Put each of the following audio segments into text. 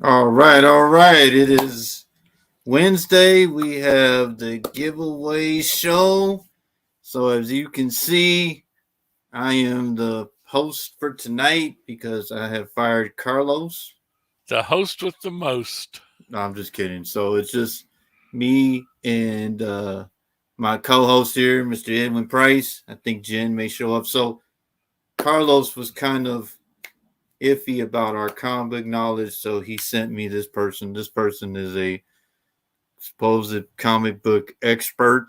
All right, all right. It is Wednesday. We have the giveaway show. So, as you can see, I am the host for tonight because I have fired Carlos. The host with the most. No, I'm just kidding. So, it's just me and my co host here, Mr. Edwin Price. I think Jen may show up. So, Carlos was kind of iffy about our comic knowledge. So, he sent me this person. This person is a supposed comic book expert.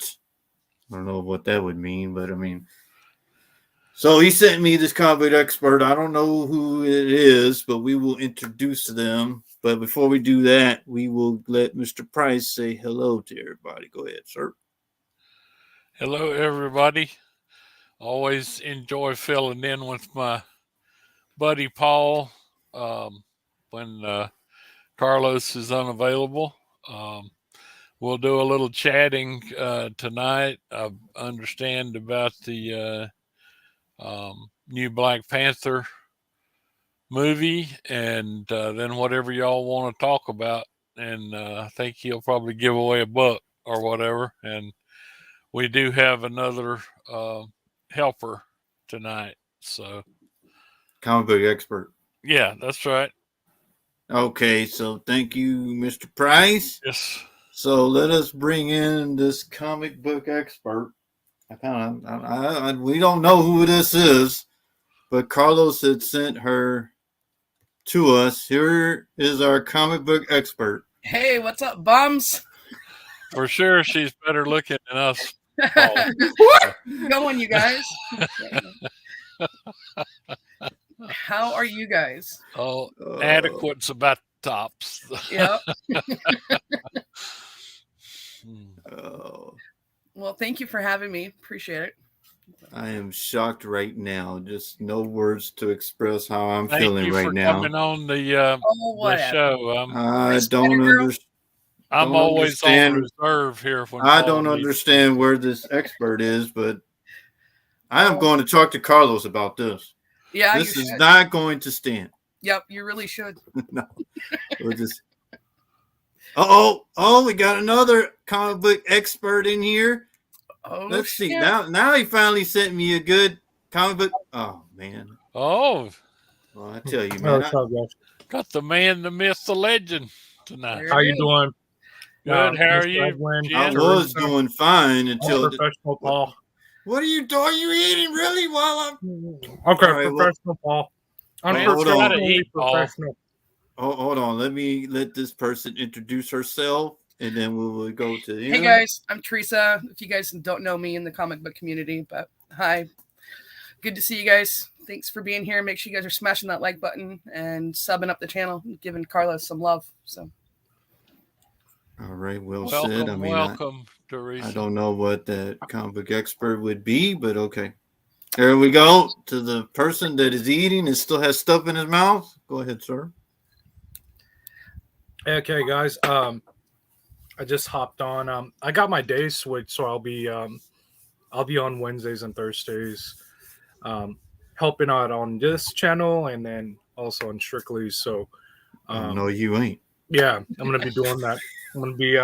I don't know what that would mean, but I mean, so he sent me this comic book expert. I don't know who it is, but we will introduce them. But before we do that, we will let Mr. Price say hello to everybody. Go ahead, sir. Hello, everybody. Always enjoy filling in with my buddy Paul when Carlos is unavailable. We'll do a little chatting tonight. I understand about the new Black Panther movie, and then whatever y'all want to talk about. And I think he'll probably give away a book or whatever. And we do have another helper tonight. So, Comic book expert. yeah, that's right. Okay, so thank you, Mr. Price. Yes. So let us bring in this comic book expert. We don't know who this is, but Carlos had sent her to us. Here is our comic book expert. Hey, what's up, bums? For sure, she's better looking than us. What? Going, you guys? How are you guys? Oh, adequate's about tops. Yep. Oh, Well, thank you for having me. Appreciate it. I am shocked right now. Just no words to express how I'm Thank feeling you right for now. coming on the whatever. show. I don't understand. I'm always on reserve here. When I Paul don't needs understand where this expert is, but I am going to talk to Carlos about this. Yeah, this is not going to stand. Yep, you really should. No, we'll just. Oh, we got another comic book expert in here. Oh, let's see. Now he finally sent me a good comic book. Oh man. Oh. Well, I tell you, man. Got the man, the myth, the legend tonight. How you doing? Good. How are you? I was doing fine until professional Paul. What are you doing? Are you eating really while I'm okay? Right, professional Paul. I'm professional. Hold on. Let this person introduce herself, and then we will go to the Hey guys, I'm Teresa. If you guys don't know me in the comic book community, but hi, good to see you guys. Thanks for being here. Make sure you guys are smashing that like button and subbing up the channel, giving Carlos some love. So. All right, well said. I mean, welcome, Teresa. I don't know what that comic book expert would be, but okay. There we go to the person that is eating and still has stuff in his mouth. Go ahead, sir. Okay, guys. I just hopped on. I got my days switched, so I'll be on Wednesdays and Thursdays, helping out on this channel and then also on Strictly. So, no, you ain't. Yeah, I'm gonna be doing that. I'm gonna be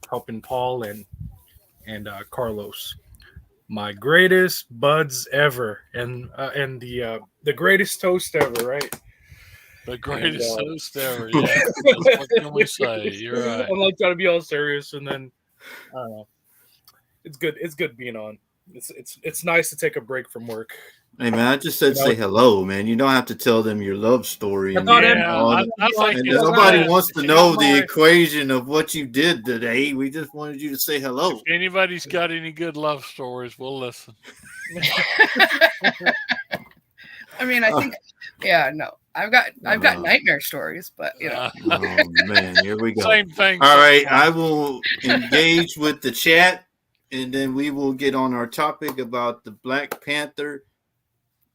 helping Paul and Carlos, my greatest buds ever, and the greatest toast ever, right? The greatest toast ever. Yeah, what can we say? You're right. I'm like trying to be all serious, and then I don't know. It's good. It's good being on. It's nice to take a break from work. Hey man, I just said say hello, man. You don't have to tell them your love story. Nobody wants to know the equation of what you did today. We just wanted you to say hello. If anybody's got any good love stories, we'll listen. I mean, I think, I've got nightmare stories, but you know. Oh man, here we go. Same thing. All right, I will engage with the chat, and then we will get on our topic about the Black Panther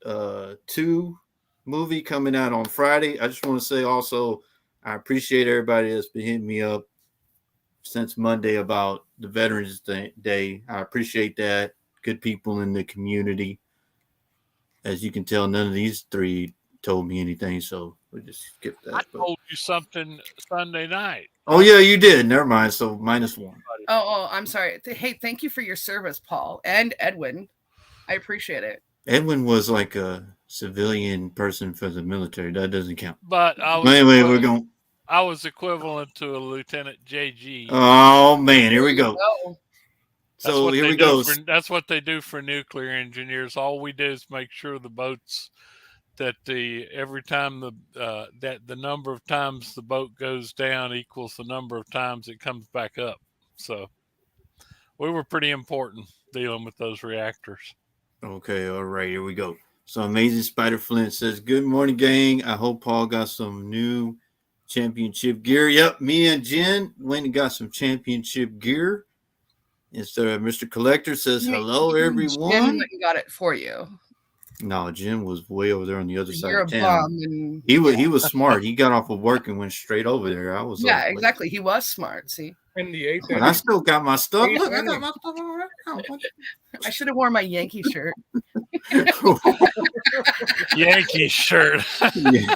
2 movie coming out on Friday. I just want to say also, I appreciate everybody that's been hitting me up since Monday about the Veterans Day. I appreciate that. Good people in the community. As you can tell, none of these three told me anything, so we just skipped I that. But told you something Sunday night. oh yeah, you did. Never mind. So -1. Oh, I'm sorry. Hey, thank you for your service, Paul and Edwin. I appreciate it. Edwin was like a civilian person for the military. That doesn't count. But Anyway, we're going. I was equivalent to a Lieutenant JG. Oh man, here we go. That's So what here they we do go. that's what they do for nuclear engineers. All we do is make sure the boats that every time that the number of times the boat goes down equals the number of times it comes back up. So we were pretty important dealing with those reactors. Okay, all right, here we go. So Amazing Spider Flint says, "Good morning, gang. I hope Paul got some new championship gear." Yep, me and Jen went and got some championship gear. Instead of Mr. Collector says, "Hello, everyone." Jen went and got it for you. No, Jim was way over there on the other side You're of a town. bum. And, He was smart. He got off of work and went straight over there. I was yeah, exactly. He was smart. See, In the 8th But I still got my stuff. Hey, Look, I Sonny. got my stuff over there. I should have worn my Yankee shirt. Yankee shirt. Yeah.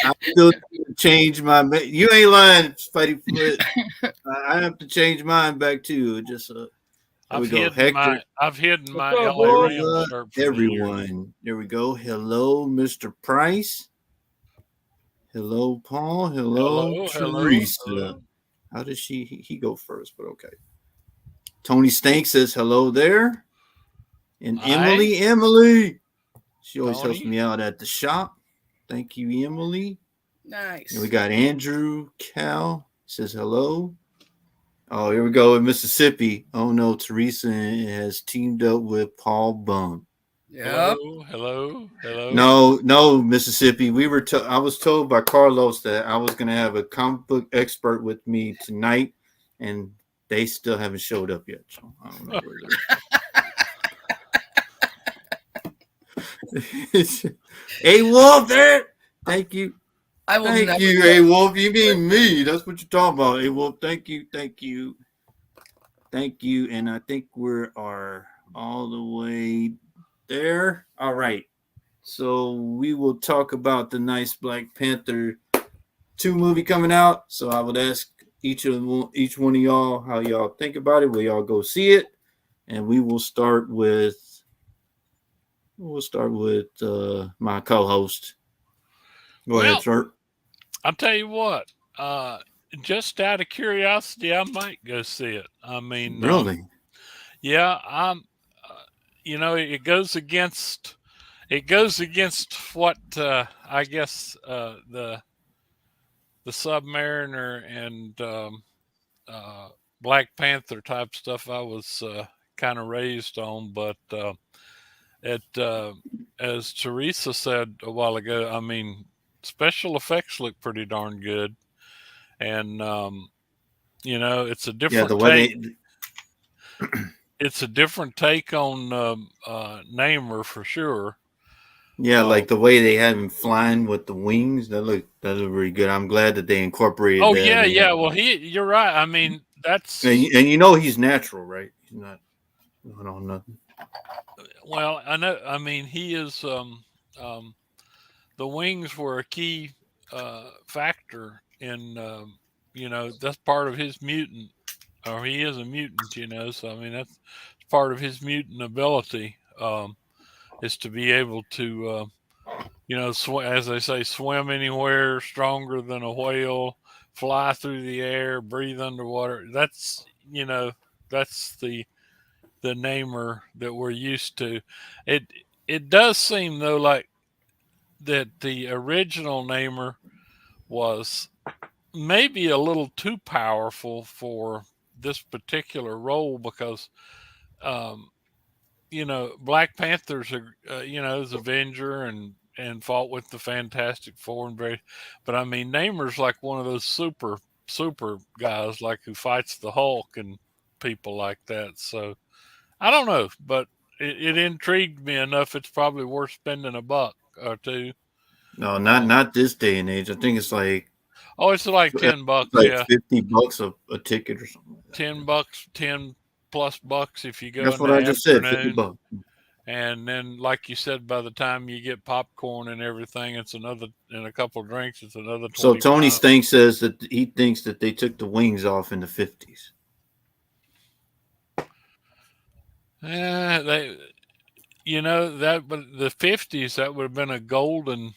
I still change my. You ain't lying, Spidey Flint. I have to change mine back too. Just I've we go, hidden Hector. I've hidden my What's up, LA boy? Rams shirt for Everyone. There we go. Hello, Mr. Price. Hello, Paul. Hello, Teresa. hello. How does he go first? But okay. Tony Stank says hello there. And Hi. Emily. She always Tony. helps me out at the shop. Thank you, Emily. Nice. And we got Andrew Cal says hello. Oh, here we go in Mississippi. Oh no, Teresa has teamed up with Paul Bum. Yep. Hello. No, Mississippi. I was told by Carlos that I was going to have a comic book expert with me tonight, and they still haven't showed up yet. So I don't know where they're. Hey, Wolf, there. Thank you. I will Thank never you, go. Hey Wolf. You mean me? That's what you're talking about. Hey Wolf, thank you. And I think we are all the way there. All right. So we will talk about the nice Black Panther 2 movie coming out. So I would ask each one of y'all how y'all think about it. Will y'all go see it? And we will start with my co-host. Go ahead, sir. I'll tell you what. Just out of curiosity, I might go see it. I mean, Really? yeah, it goes against what I guess the Submariner and Black Panther type stuff I was kind of raised on, but as Teresa said a while ago, I mean, special effects look pretty darn good, and it's a different take. It's a different take on Namor for sure. Yeah, like the way they have him flying with the wings, that look really good. I'm glad that they incorporated that. Oh yeah. Well, you're right. I mean, that's and he's natural, right? He's not on nothing. Well, I know. I mean, he is. The wings were a key factor in. That's part of his mutant, or he is a mutant. So I mean, that's part of his mutant ability. Is to be able to, as they say, swim anywhere, stronger than a whale, fly through the air, breathe underwater. That's the Namor that we're used to. It does seem though like that the original Namor was maybe a little too powerful for this particular role because Black Panther's is Avenger and fought with the Fantastic Four but I mean Namor's like one of those super guys like who fights the Hulk and people like that. So I don't know, but it intrigued me enough. It's probably worth spending $1 or $2. No, not this day and age. I think it's like it's like $10. Like yeah, $50 a ticket or something. Like $10, $10+ bucks if you go. That's in what the I just said. afternoon. $50. And then, like you said, by the time you get popcorn and everything, it's another, and a couple of drinks, it's another So 25. Tony Stank says that he thinks that they took the wings off in the 50s. Yeah, they, that, but the 50s, that would have been a golden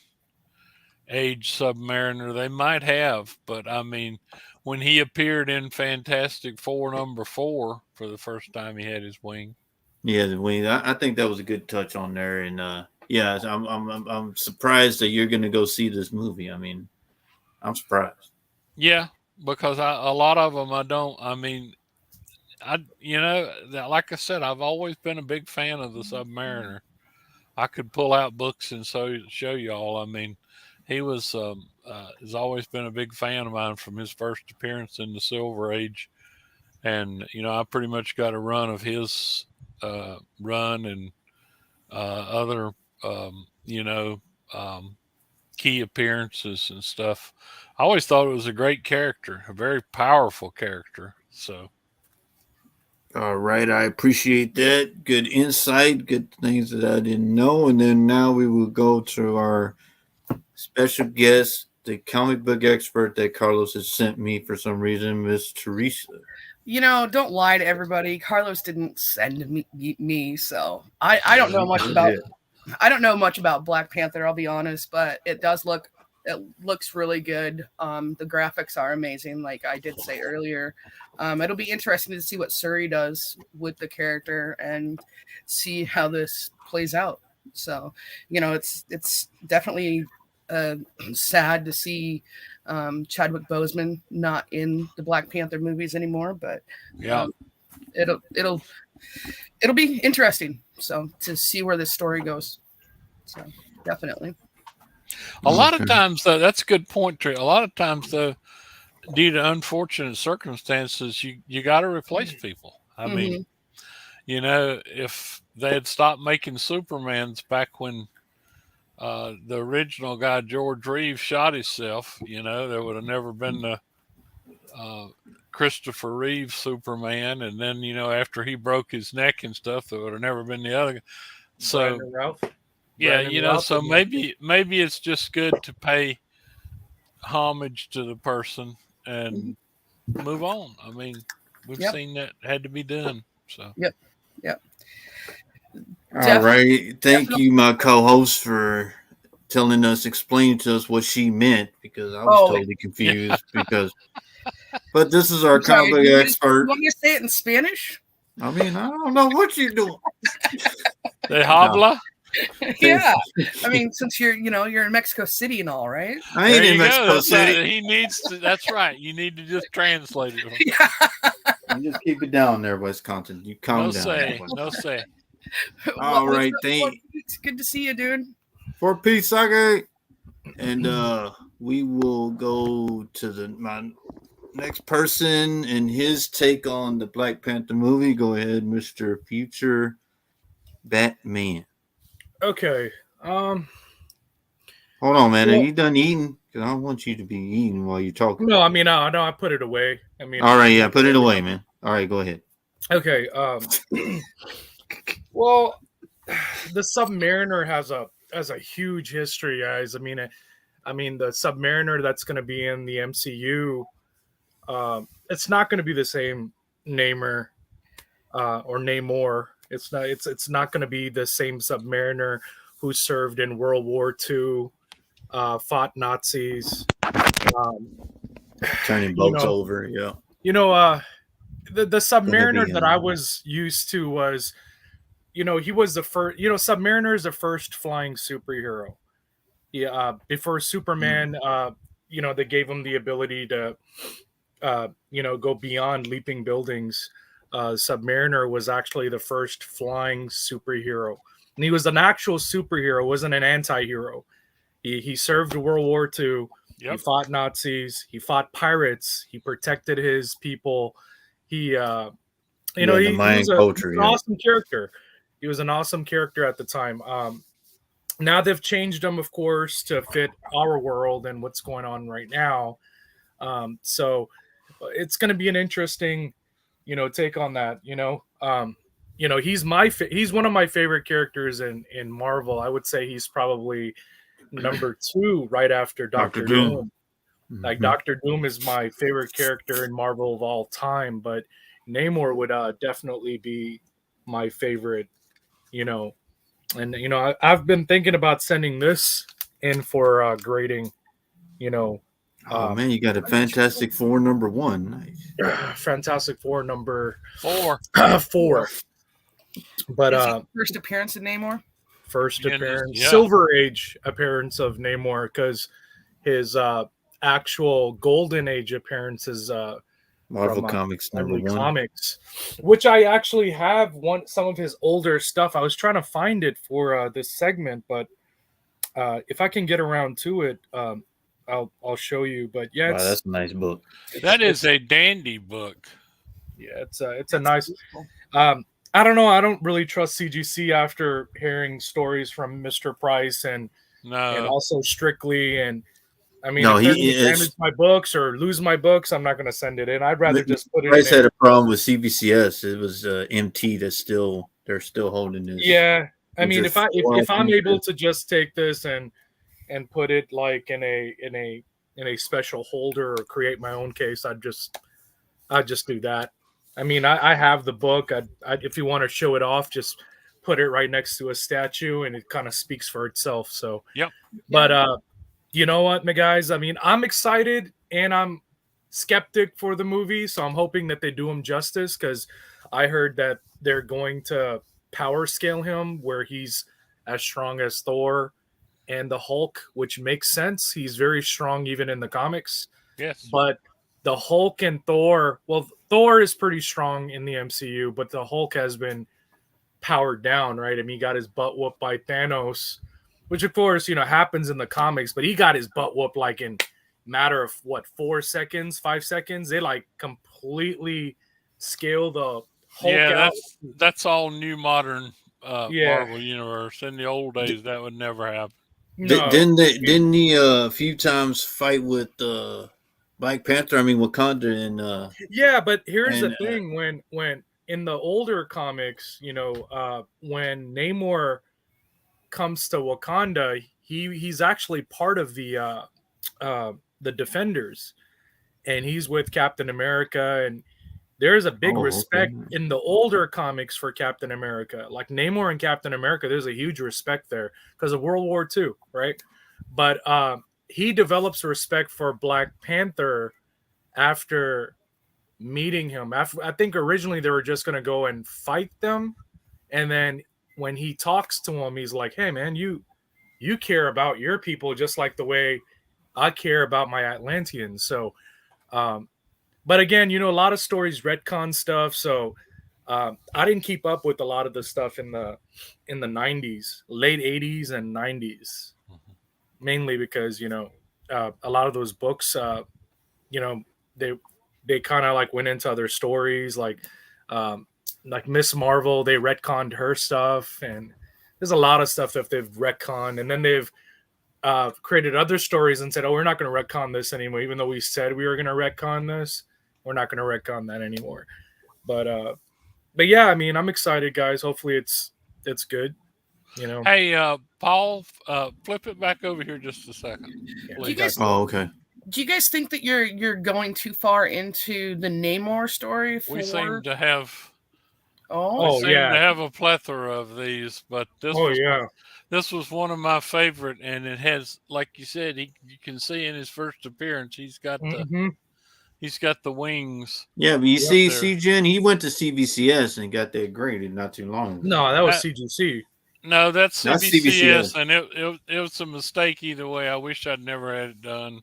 age Submariner. They might have, but I mean, when he appeared in Fantastic Four #4 for the first time, he had his wing. Yeah, the wings. I think that was a good touch on there, and yeah, I'm surprised that you're going to go see this movie. I mean, I'm surprised. Yeah, because a lot of them I don't. I mean, like I said, I've always been a big fan of the Submariner. I could pull out books and show y'all. I mean, he has always been a big fan of mine from his first appearance in the Silver Age, and I pretty much got a run of his run and other key appearances and stuff. I always thought it was a great character, a very powerful character. So. All right, I appreciate that. Good insight, good things that I didn't know. And then now we will go to our special guest, the comic book expert that Carlos has sent me for some reason, Miss Teresa. Don't lie to everybody. Carlos didn't send me, so I don't know much about. I don't know much about Black Panther. I'll be honest, but it looks really good. The graphics are amazing, like I did say earlier. It'll be interesting to see what Suri does with the character and see how this plays out. So, it's definitely sad to see Chadwick Boseman not in the Black Panther movies anymore, but it'll be interesting. So to see where this story goes. So definitely. A lot of times, though, that's a good point, Trey. A lot of times, though, due to unfortunate circumstances, you got to replace people. I mean, if they had stopped making Supermans back when the original guy, George Reeves, shot himself, there would have never been the Christopher Reeve Superman. And then, after he broke his neck and stuff, there would have never been the other. So, so maybe it's just good to pay homage to the person and move on. I mean, we've seen that had to be done. So Yep. All right. Thank you, my co-host, for explaining to us what she meant, because I was totally confused. But this is our comic expert. You want me to say it in Spanish? I mean, I don't know what you're doing. They habla. Yeah, I mean, since you're in Mexico City and all, right? I ain't in Mexico City. He needs to. That's right. You need to just translate it. You just keep it down there, Wisconsin. You calm down. No say. All right, it's good to see you, dude. For Pete's sake, and we will go to my next person and his take on the Black Panther movie. Go ahead, Mr. Future Batman. Okay. Hold on, man. Are you done eating? Because I don't want you to be eating while you're talking. No, I mean, no, I put it away. I mean, all right, yeah, put it away, man. All right, go ahead. Okay. Well, the Submariner has a huge history, guys. I mean, the Submariner that's going to be in the MCU, it's not going to be the same Namor or Namor. It's not going to be the same Submariner who served in World War II, fought Nazis, turning boats over. Yeah. The Submariner that I was used to was, he was the first. Submariner is the first flying superhero. Yeah. Before Superman, they gave him the ability to, go beyond leaping buildings. Submariner was actually the first flying superhero, and he was an actual superhero, wasn't an anti-hero. He served World War II. Yep. He fought Nazis. He fought pirates. He protected his people. He was an awesome character. He was an awesome character at the time. Now they've changed him, of course, to fit our world and what's going on right now. So it's going to be an interesting take on that. you know, he's one of my favorite characters in Marvel. I would say he's probably number 2 right after Dr. Doctor Doom. Doom. Like Mhm. Doctor Doom is my favorite character in Marvel of all time, but Namor would definitely be my favorite. You know, and you know, I've been thinking about sending this in for grading. You know, Oh man, you got a Fantastic Four #1. Nice. Fantastic Four number 4. 4. But Is he first appearance in Namor? first Yeah, appearance, yeah. Silver Age appearance of Namor, because his actual Golden Age appearance is Marvel from Comics Marvel #1. Comics, which I actually have some of his older stuff. I was trying to find it for this segment, but if I can get around to it, I'll show you. But yeah, Wow, that's a nice book. That is a dandy book. yeah, it's a nice. I don't know. I don't really trust CGC after hearing stories from Mr. Price and No. also Strictly. And I mean, No, if they're going to he damage my books or lose my books, I'm not going to send it in. I'd rather just put it Price in. had a problem with CBCS. It was MT they're still holding this. Yeah, I mean, just if I'm able to just take this and put it like in a special holder or create my own case, I'd just do that. I mean, I have the book. If you want to show it off, just put it right next to a statue, and it kind of speaks for itself. So, Yep. But you know what, my guys? I mean, I'm excited and I'm skeptic for the movie, so I'm hoping that they do him justice, because I heard that they're going to power scale him where he's as strong as Thor and the Hulk, which makes sense. He's very strong even in the comics. Yes. But the Hulk and Thor, well, Thor is pretty strong in the MCU, but the Hulk has been powered down, right? I mean, he got his butt whooped by Thanos, which of course, you know, happens in the comics, but he got his butt whooped like in matter of what, 4 seconds, 5 seconds. They like completely scale the Hulk out. That's all new modern Marvel universe. In the old days, that would never happen. No. Didn't he a few times fight with Black Panther? I mean Wakanda and yeah, but here's the thing: when in the older comics, you know, when Namor comes to Wakanda, he's actually part of the Defenders, and he's with Captain America, and there's a big respect in the older comics for Captain America. Like Namor and Captain America, there's a huge respect there because of World War II, right? But he develops respect for Black Panther after meeting him. I think originally they were just going to go and fight them, and then when he talks to him, he's like, "Hey, man, you care about your people just like the way I care about my Atlanteans." So, but again, you know, a lot of stories retcon stuff. So I didn't keep up with a lot of the stuff in the 90s, late 80s and 90s, mainly because, you know, a lot of those books, you know, they kind of like went into other stories, like Miss Marvel. They retconned her stuff, and there's a lot of stuff that they've retconned, and then they've created other stories and said, "Oh, we're not going to retcon this anymore," even though we said we were going to retcon this. We're not going to retcon that anymore. But yeah, I mean, I'm excited, guys. Hopefully, it's good. You know. Hey, Paul, flip it back over here just a second. okay. Do you guys think that you're going too far into the Namor story? We seem to have. Oh, to have a plethora of these, but this was one of my favorite, and it has, like you said, you can see in his first appearance, he's got the wings. Yeah, but you see, Jen, he went to CBCS and got that graded not too long ago. No, that was CGC. No, that's CBCS, and it was a mistake either way. I wish I'd never had it done,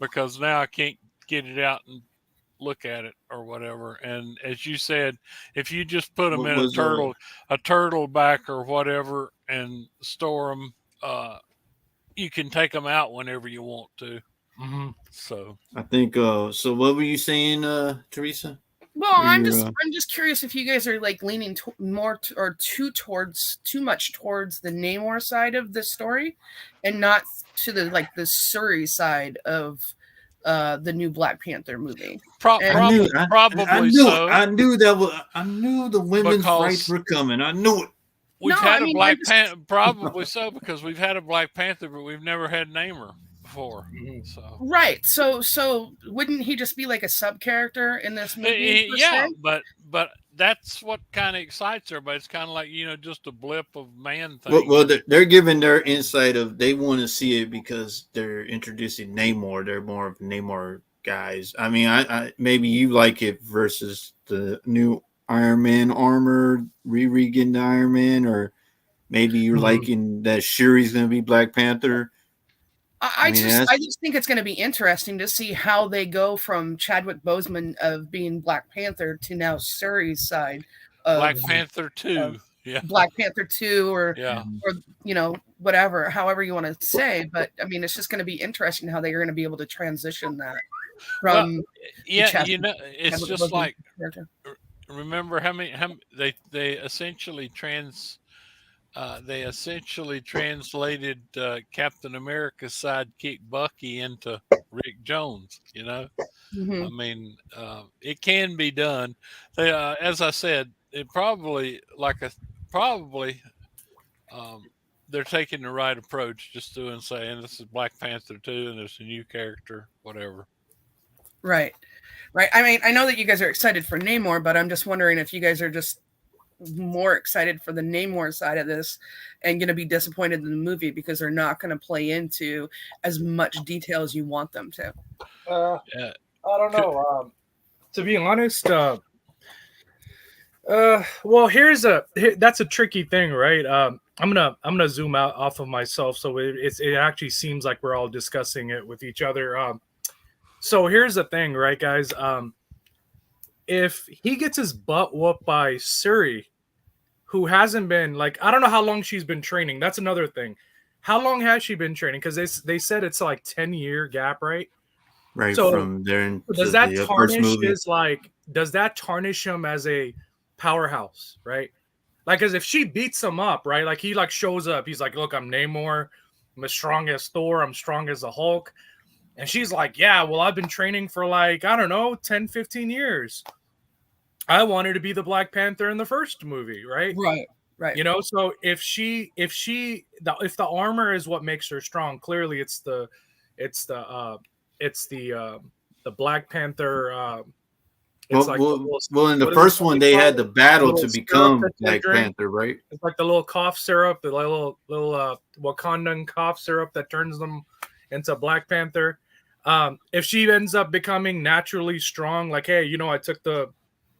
because now I can't get it out and look at it or whatever. And as you said, if you just put them in a turtle back or whatever and store them, you can take them out whenever you want to. Mm-hmm. So I think so what were you saying, Teresa? Well, I'm just curious if you guys are like leaning too much towards the Namor side of the story, and not to the Suri side of the new Black Panther movie. I knew Probably so. I knew the women's rights Because were coming. I knew it. we've No, had I a mean, Black Panther. Probably so, because we've had a Black Panther, but we've never had Namor before. So right. So wouldn't he just be like a sub character in this movie? Per yeah, se? but that's what kind of excites everybody. It's kind of like, just a blip of man thing. Well, they're giving their insight of they want to see it because they're introducing Namor. They're more of Namor guys. I mean, I maybe you like it versus the new Iron Man armor, Riri getting the Iron Man, or maybe you're liking that Shuri's going to be Black Panther. I just think it's going to be interesting to see how they go from Chadwick Boseman of being Black Panther to now Shuri's side of Black Panther 2. Yeah. Black Panther 2 or whatever, however you want to say. But I mean, it's just going to be interesting how they're going to be able to transition that from it's just like character. Remember how they essentially translated Captain America's sidekick Bucky into Rick Jones. I mean, it can be done. They, as I said, it probably they're taking the right approach, just doing saying this is Black Panther 2 and there's a new character, whatever. Right. I mean, I know that you guys are excited for Namor, but I'm just wondering if you guys are just more excited for the Namor side of this and going to be disappointed in the movie because they're not going to play into as much detail as you want them to. I don't know. To be honest, well, that's a tricky thing, right? I'm gonna zoom out off of myself, so it actually seems like we're all discussing it with each other. So here's the thing, right, guys? If he gets his butt whooped by Shuri, who hasn't been, like, I don't know how long she's been training. That's another thing. How long has she been training? Because they said it's like 10-year gap, right? Right, so from there. Does that tarnish him as a powerhouse, right? Like, as if she beats him up, right? Like, he like shows up. He's like, look, I'm Namor. I'm as strong as Thor. I'm strong as the Hulk. And she's like, yeah, well, I've been training for like, I don't know, 10, 15 years. I wanted to be the Black Panther in the first movie, right? Right. So if the armor is what makes her strong, clearly it's the Black Panther. In the first one, they had the battle to become Black Panther, right? It's like the little cough syrup, the little Wakandan cough syrup that turns them into Black Panther. If she ends up becoming naturally strong, like, hey, I took the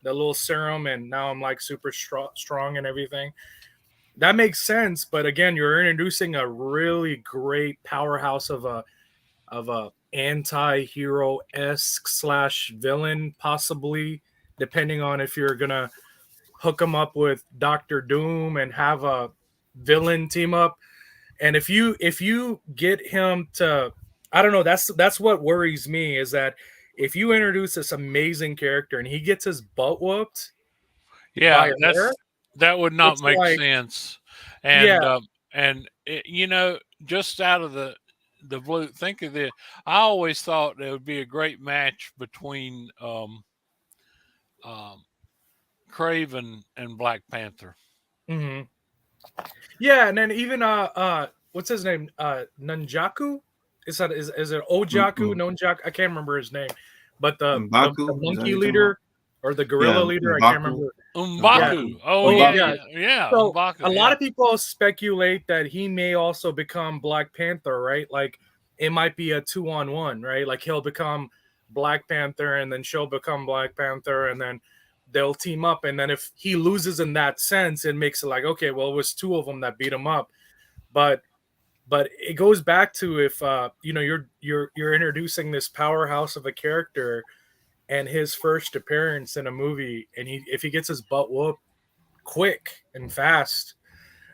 little serum and now I'm like super strong and everything, that makes sense. But again, you're introducing a really great powerhouse of a anti-hero-esque / villain, possibly, depending on if you're gonna hook him up with Doctor Doom and have a villain team up. And if you get him to, I don't know, that's what worries me, is that if you introduce this amazing character and he gets his butt whooped, that would not make sense. And just out of the blue, think of this. I always thought there would be a great match between Kraven and Black Panther. Mm-hmm. Yeah, and then even what's his name? Nunjaku? Is it Ojaku? Nunjaku? I can't remember his name. But the monkey leader or the gorilla leader, I can't remember. M'Baku. Yeah. So M'Baku, a lot of people speculate that he may also become Black Panther, right? Like, it might be a 2-on-1, right? Like, he'll become Black Panther and then she'll become Black Panther and then they'll team up. And then if he loses in that sense, it makes it like, okay, well, it was two of them that beat him up. But it goes back to if you're introducing this powerhouse of a character and his first appearance in a movie, and if he gets his butt whooped quick and fast,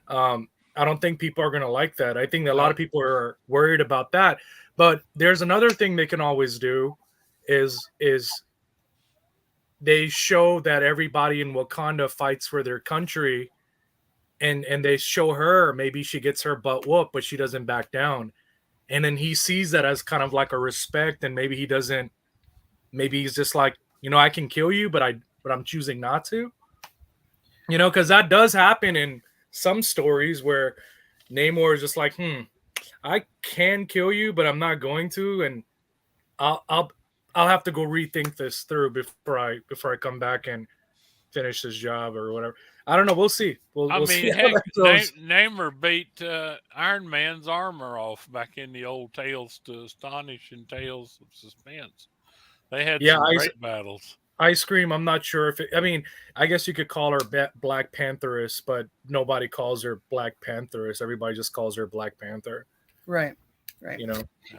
I don't think people are going to like that. I think that a lot of people are worried about that. But there's another thing they can always do is they show that everybody in Wakanda fights for their country, and they show her, maybe she gets her butt whooped, but she doesn't back down. and then he sees that as kind of like a respect, and maybe he doesn't. Maybe he's just like, I can kill you, but I'm choosing not to. Because that does happen in some stories where Namor is just like, I can kill you, but I'm not going to, and I'll have to go rethink this through before I come back and finish this job or whatever. I don't know. We'll see. We'll see how heck, that goes. Namor beat Iron Man's armor off back in the old Tales to Astonish and Tales of Suspense. They had some great battles. Ice Cream, I'm not sure if I guess you could call her Black Pantheress, but nobody calls her Black Pantheress. Everybody just calls her Black Panther. Right.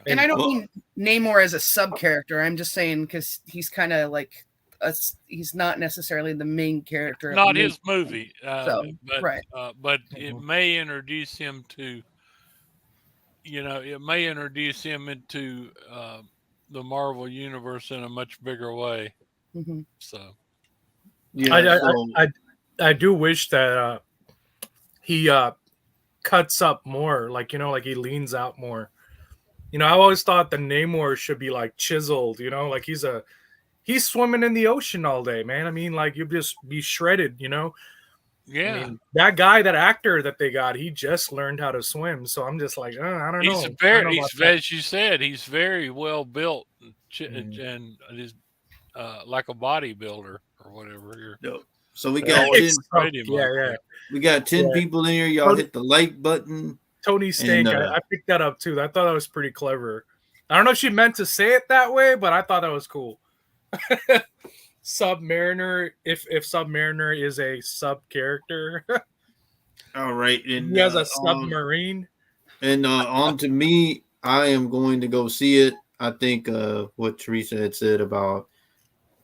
And I don't mean Namor as a sub character. I'm just saying because he's kind of like he's not necessarily the main character. Not his movie, right. But it may introduce him to, into the Marvel universe in a much bigger way. Mm-hmm. So, yeah, I do wish that he cuts up more, like he leans out more. I always thought the Namor should be like chiseled, like he's swimming in the ocean all day, man. I mean, like you'd just be shredded, Yeah. I mean, that guy, that actor that they got, he just learned how to swim. So I'm just like, I don't know. As you said, he's very well built and is like a bodybuilder or whatever. So we got 10, we got 10 people in here. Y'all hit the like button. Tony Stank, I picked that up too. I thought that was pretty clever. I don't know if she meant to say it that way, but I thought that was cool. Submariner, if Submariner is a sub character. All right, and he has a submarine. And on to me, I am going to go see it. I think what Teresa had said about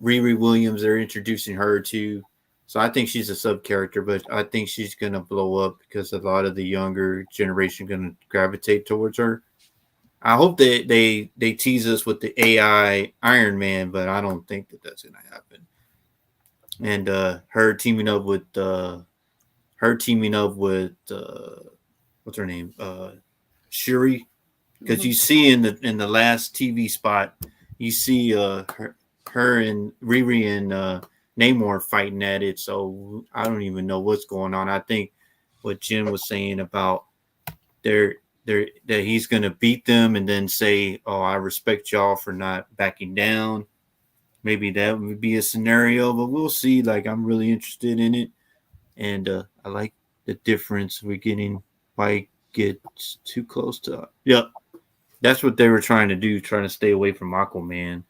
Riri Williams, they're introducing her to. So I think she's a sub character, but I think she's going to blow up because a lot of the younger generation going to gravitate towards her. I hope they tease us with the AI Iron Man, but I don't think that's going to happen. And her teaming up with what's her name, Shuri, because you see in the last TV spot, you see her and Riri and Namor fighting at it. So I don't even know what's going on. I think what Jim was saying about that he's going to beat them and then say, "Oh, I respect y'all for not backing down." Maybe that would be a scenario, but we'll see. Like, I'm really interested in it, and I like the difference we're getting by it gets too close to. Yep, that's what they were trying to do, trying to stay away from Aquaman.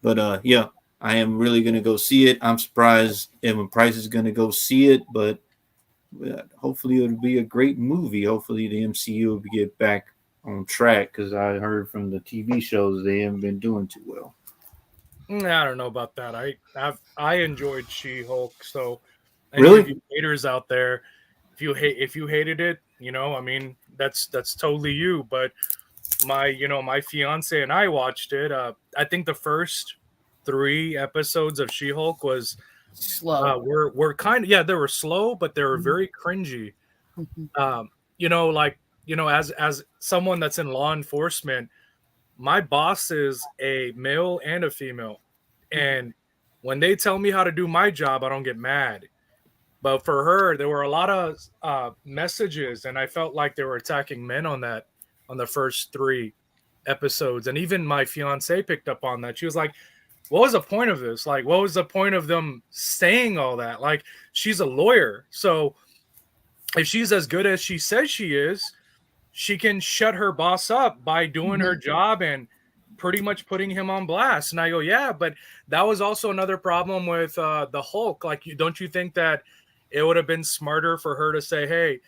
But yeah, I am really going to go see it. I'm surprised Edwin Price is going to go see it, but hopefully it'll be a great movie. Hopefully the MCU will get back on track because I heard from the TV shows they haven't been doing too well. I don't know about that. I enjoyed She-Hulk, so really, you haters out there, if you hated it, I mean that's totally you. But my fiance and I watched it. I think the first 3 episodes of She-Hulk was slow. Were kind of they were slow, but they were very cringy. As someone that's in law enforcement, my boss is a male and a female, and when they tell me how to do my job, I don't get mad. But for her, there were a lot of messages, and I felt like they were attacking men on the first 3 episodes. And even my fiance picked up on that. She was like, what was the point of this? Like, what was the point of them saying all that? Like, she's a lawyer. So if she's as good as she says she is, she can shut her boss up by doing her job and pretty much putting him on blast. And I go, yeah, but that was also another problem with the Hulk. Like, don't you think that it would have been smarter for her to say, hey,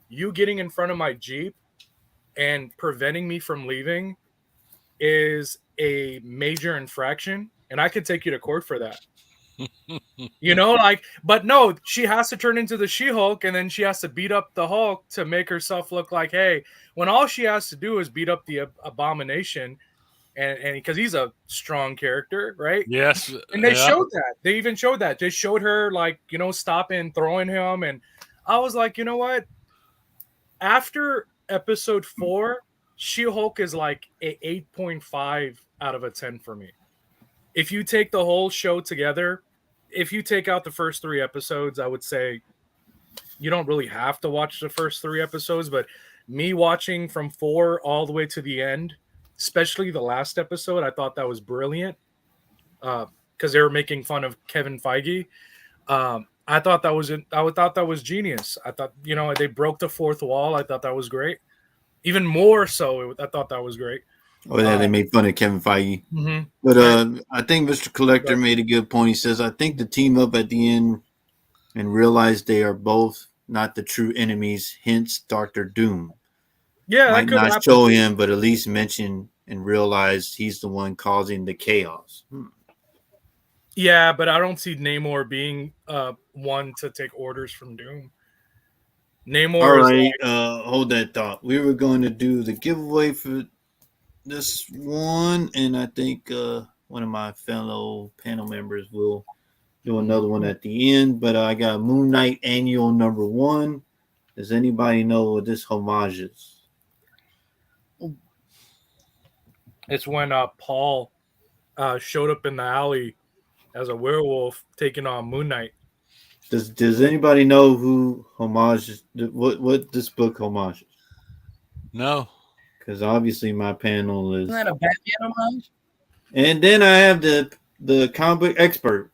you getting in front of my Jeep and preventing me from leaving is a major infraction, and I could take you to court for that. But no, she has to turn into the She-Hulk, and then she has to beat up the Hulk to make herself look like, hey, when all she has to do is beat up the Abomination, and because he's a strong character, right? Yes. And they showed that. They even showed that. They showed her, like, stopping, throwing him, and I was like, you know what? After episode 4, She-Hulk is like a 8.5 out of a 10 for me. If you take the whole show together, if you take out the first 3 episodes, I would say you don't really have to watch the first 3 episodes, but me watching from 4 all the way to the end, especially the last episode, I thought that was brilliant because they were making fun of Kevin Feige. I thought that was genius. I thought, they broke the fourth wall. I thought that was great. Even more so, I thought that was great. Oh, yeah, they made fun of Kevin Feige. Mm-hmm. But I think Mr. Collector made a good point. He says, I think the team up at the end and realize they are both not the true enemies, hence Dr. Doom. Yeah, might not show him, but at least mention and realize he's the one causing the chaos. Yeah, but I don't see Namor being one to take orders from Doom. Namor. All right, hold that thought. We were going to do the giveaway for this one, and I think one of my fellow panel members will do another one at the end. But I got Moon Knight Annual #1. Does anybody know what this homage is? It's when Paul showed up in the alley as a werewolf taking on Moon Knight. Does anybody know who homages what this book homages? No. Because obviously my panel is. Isn't that a Batman homage? And then I have the comic book expert.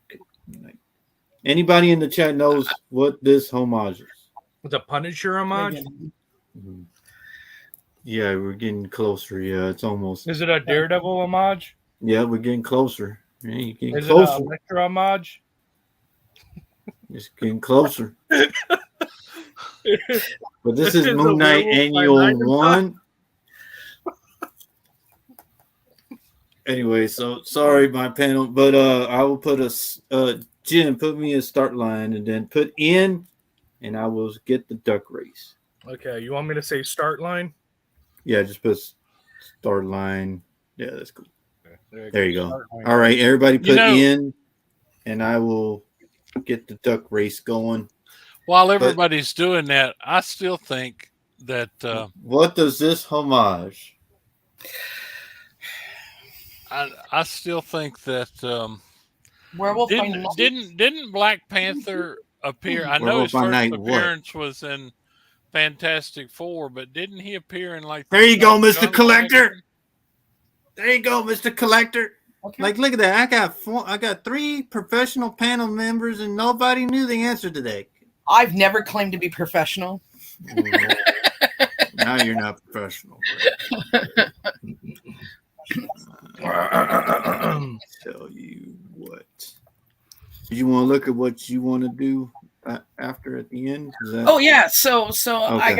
Anybody in the chat knows what this homage is? It's a Punisher homage? Mm-hmm. Yeah, we're getting closer. Yeah, it's almost. Is it a Daredevil homage? Yeah, we're getting closer. Yeah, you're getting is closer. It a Electra homage? It's getting closer. But this is Moon Knight Annual 1. Anyway, so sorry, my panel, but I will put Jim, put me a start line and then put in, and I will get the duck race. Okay, you want me to say start line? Yeah, just put start line. Yeah, that's cool. Okay, there you go. All right, everybody put in, and I will get the duck race going. While everybody's doing that, I still think that what does this homage? I still think that Werewolf didn't Black Panther appear? I know his first appearance was in Fantastic Four, but didn't he appear in like? There you go, Mr. Collector. There you go, Mr. Collector. Okay. Like, look at that. I got 3 professional panel members, and nobody knew the answer to that. I've never claimed to be professional. Now you're not professional. Tell you what. Do you want to look at what you want to do after at the end? Oh yeah. So okay.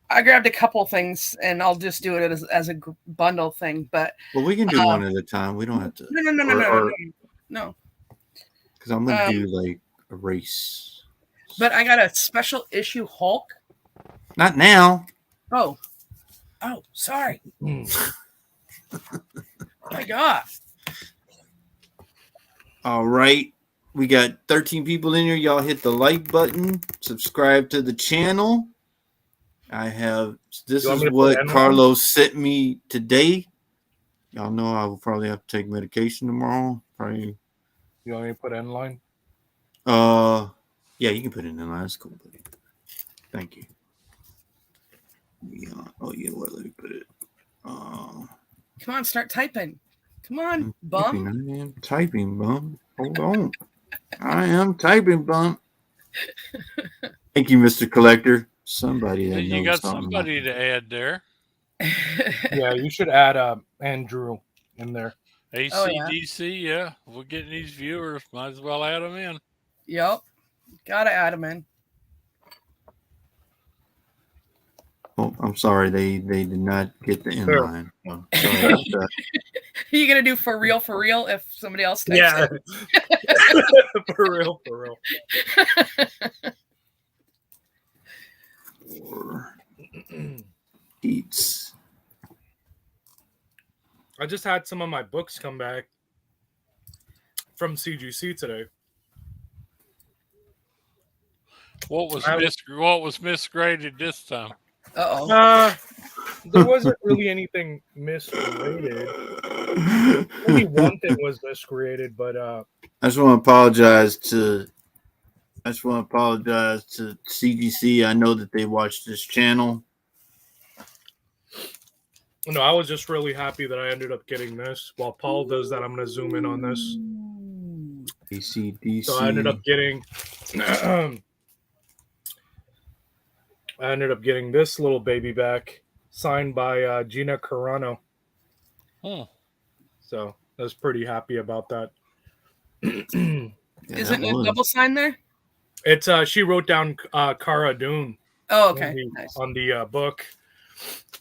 I grabbed a couple things, and I'll just do it as a bundle thing. But we can do one at a time. We don't have to. No. Because I'm gonna do like a race. But I got a special issue Hulk. Not now. Oh, sorry. My God. All right. We got 13 people in here. Y'all hit the like button. Subscribe to the channel. This is what Carlos sent me today. Y'all know I will probably have to take medication tomorrow. Probably. You want me to put in line? Yeah, you can put it in line. That's cool, buddy. Thank you. Yeah. Oh, yeah. Let me put it. Come on, start typing. Come on, bum. I am typing, bum. Hold on. I am typing, bum. Thank you, Mr. Collector. Somebody that you got something somebody to add there. Yeah, you should add Andrew in there. ACDC, yeah. We're getting these viewers. Might as well add them in. Yep. Gotta add them in. Oh, I'm sorry. They did not get the inline. Oh, sorry about that. Are you gonna do for real if somebody else types it? For real. Or eats. I just had some of my books come back from CGC today. What was misgraded this time? there wasn't really anything miscreated. Maybe one thing was miscreated, but I just want to apologize to CGC. I know that they watch this channel. no, I was just really happy that I ended up getting this. While Paul does that, I'm going to zoom in on this. ACDC. So I ended up getting this little baby back, signed by Gina Carano. So I was pretty happy about that. Isn't it a double sign there? It's she wrote down Cara Dune. Oh, okay. On the book.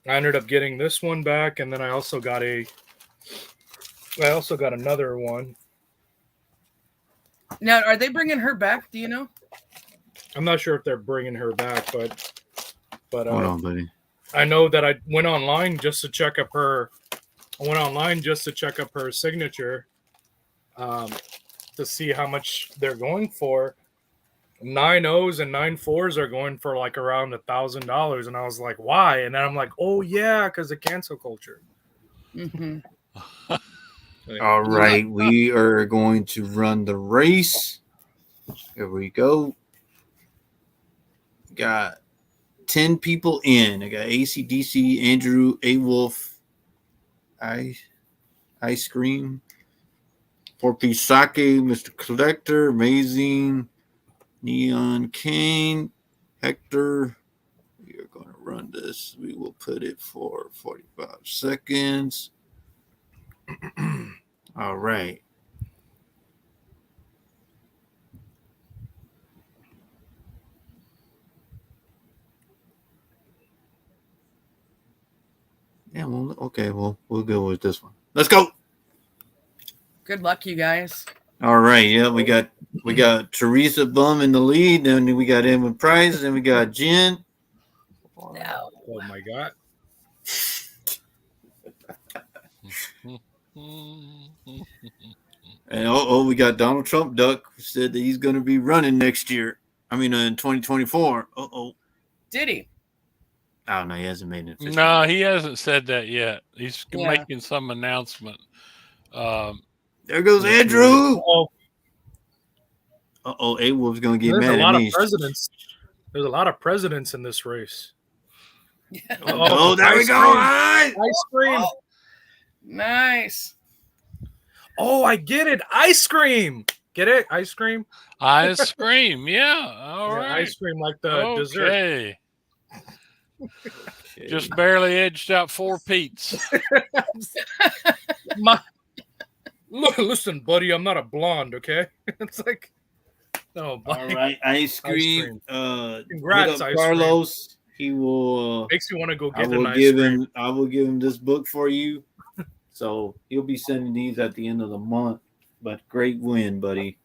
I ended up getting this one back, and then I also got another one. Now, are they bringing her back? Do you know? I'm not sure if they're bringing her back, but hold on, buddy. I know that I went online just to check up her. Signature, to see how much they're going for. 9 O's and 9 4s are going for like around $1,000, and I was like, why? And then I'm like, oh yeah, because of cancel culture. Mm-hmm. All right, we are going to run the race. Here we go. Got 10 people in. I got ACDC, Andrew, A Wolf, Ice Cream, 4-piece Sake, Mr. Collector, Amazing, Neon Kane, Hector. We are going to run this. We will put it for 45 seconds. All right. Yeah, well, okay, well, we'll go with this one. Let's go. Good luck, you guys. All right, yeah, we got Teresa Bum in the lead, then we got Edwin Price, then we got Jen. No. Oh my god. And we got Donald Trump Duck, who said that he's going to be running next year. I mean, in 2024. Did he? Oh no, he hasn't made it. No, he hasn't said that yet. He's making some announcement. There goes Andrew. A Wolf's going to get mad at me. There's a lot of presidents in this race. Yeah. There we go. Ice cream. Oh, nice. Oh, I get it. Ice cream. Get it? Ice cream? Ice cream. Yeah. All right. Ice cream like the dessert. Okay. Just barely edged out 4 Pete's. Listen, buddy, I'm not a blonde, okay? It's like, no. All right, ice cream. Congrats, Ice Carlos. Cream. He will. Makes you want to go get I will give him this book for you. So he'll be sending these at the end of the month. But great win, buddy.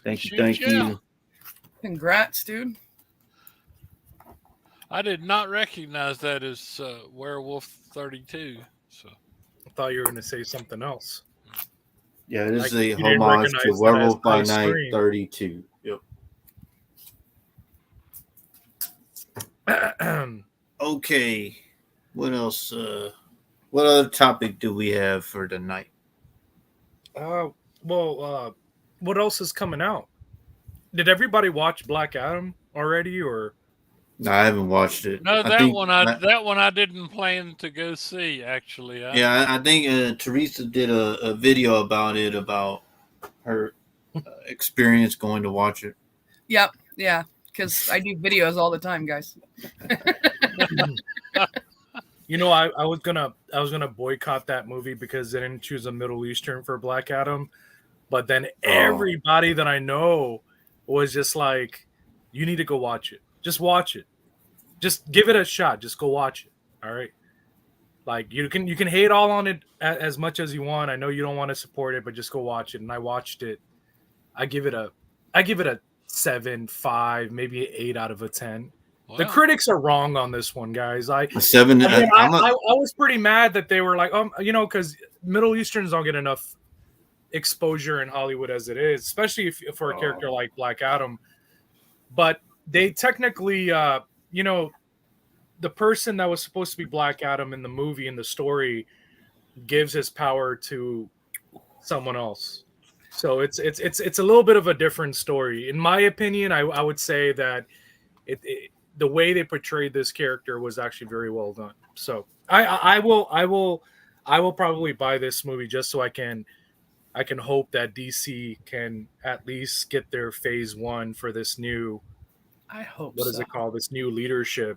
Thank you. Congrats, dude. I did not recognize that as Werewolf 32. So I thought you were going to say something else. Yeah, it is a homage to Werewolf by Night 32. Yep. Okay. What else? What other topic do we have for tonight? What else is coming out? Did everybody watch Black Adam already, or? No, I haven't watched it. No, that one I didn't plan to go see. Actually, I think Teresa did a video about it, about her experience going to watch it. Yep, yeah, because I do videos all the time, guys. You know, I was gonna boycott that movie because they didn't choose a Middle Eastern for Black Adam, but then everybody that I know was just like, "You need to go watch it. Just watch it. Just give it a shot. Just go watch it. All right." Like you can hate all on it as much as you want. I know you don't want to support it, but just go watch it. And I watched it. I give it a 7, 5, maybe an 8 out of a 10. Wow. The critics are wrong on this one, guys. I was pretty mad that they were like, because Middle Easterns don't get enough exposure in Hollywood as it is, especially for a character like Black Adam. But they technically, the person that was supposed to be Black Adam in the movie, in the story, gives his power to someone else. So it's a little bit of a different story. In my opinion, I would say that the way they portrayed this character was actually very well done. So I will probably buy this movie just so I can hope that DC can at least get their phase 1 for this new, I hope what is so. it called, this new leadership,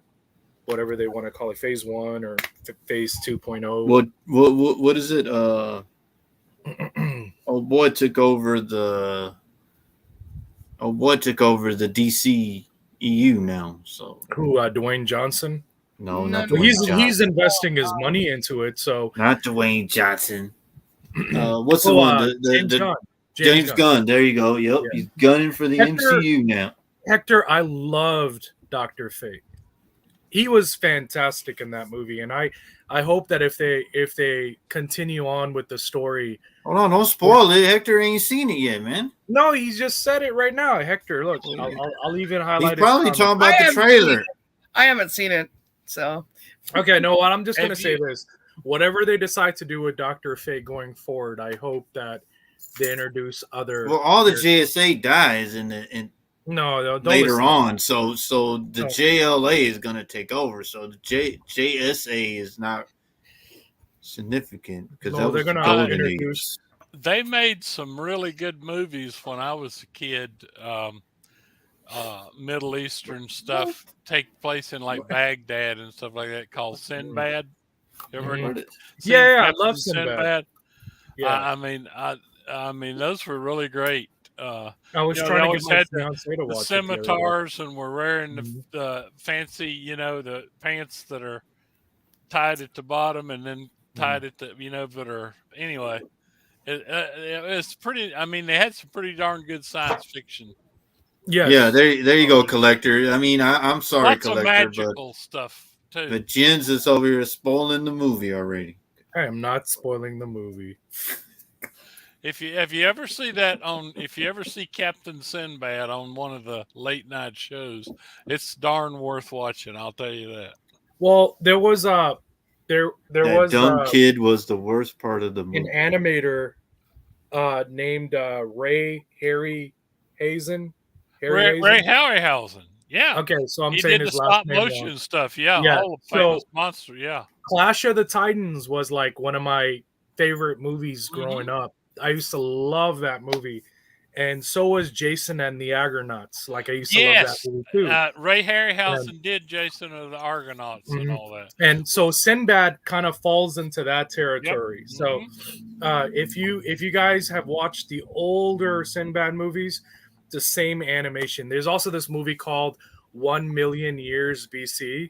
whatever they want to call it, phase 1 or phase 2.0. What is it? Oh boy took over the DC EU now. So Who, Dwayne Johnson? no, No, not no, Dwayne He's Johnson. investing his money into it. So Not Dwayne Johnson. What's the one? James Gunn. James Gunn. There you go. Yep, Yeah. he's gunning for the MCU now. Hector, I loved Dr. Fate. He was fantastic in that movie, and I hope that if they continue on with the story. Hold on, don't spoil it. Hector ain't seen it yet, man. No, he just said it right now. Hector, look, I'll even highlight. He's probably talking about the trailer. I haven't seen it, so. Okay, no, I'm just gonna say this: whatever they decide to do with Dr. Fate going forward, I hope that they introduce other. Well, all the JSA dies in don't later on, so the JLA is gonna take over. So the JSA is not significant because they're gonna introduce. They made some really good movies when I was a kid. Middle Eastern stuff take place in like Baghdad and stuff like that, called Sinbad. You ever heard it? Yeah, I love Sinbad. Yeah, I mean, those were really great. I was trying to get my fiance to watch the scimitars, and we're wearing the fancy, the pants that are tied at the bottom and then tied at the, that are anyway. It's pretty. I mean, they had some pretty darn good science fiction. Yes. Yeah, there you go, Collector. I mean, I'm sorry, Lots Collector, of magical stuff too. But Jens is over here spoiling the movie already. I am not spoiling the movie. If you ever see Captain Sinbad on one of the late night shows, it's darn worth watching. I'll tell you that. Well, there was that dumb kid was the worst part of the movie. An animator named Ray Harryhausen. Ray Harryhausen. Yeah. Okay, so I'm he saying did his the last stop name motion wrong. stuff. Yeah. All the famous monster. Yeah. Clash of the Titans was like one of my favorite movies growing up. I used to love that movie. And so was Jason and the Argonauts. Like I used to love that movie too. Ray Harryhausen did Jason and the Argonauts and all that. And so Sinbad kind of falls into that territory. Yep. So if you guys have watched the older Sinbad movies, the same animation. There's also this movie called 1 Million Years BC.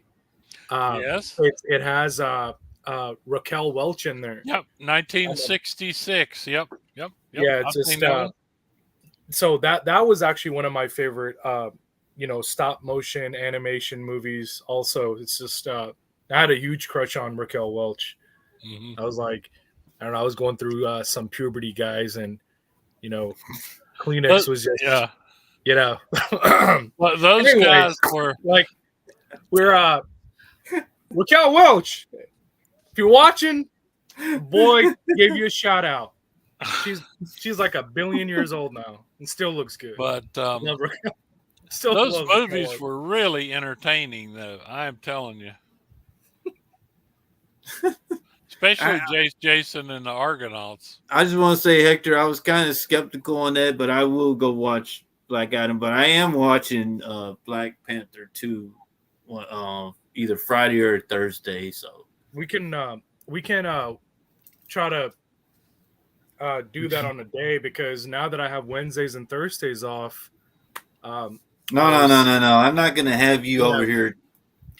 Yes. It has Raquel Welch in there. Yep. 1966. Yep. Yeah, it's just so that was actually one of my favorite stop motion animation movies. Also, it's just I had a huge crush on Raquel Welch. I was like, I don't know, I was going through some puberty, guys, and Kleenex was just well, those anyways, guys were like, we're Raquel Welch. If you're watching, boy gave you a shout out. She's like 1 billion years old now and still looks good. But still those movies were really entertaining, though. I am telling you. Especially Jason and the Argonauts. I just want to say, Hector, I was kind of skeptical on that, but I will go watch Black Adam. But I am watching Black Panther 2 either Friday or Thursday. So we can try to do that on a day, because now that I have Wednesdays and Thursdays off. No. I'm not gonna have you over here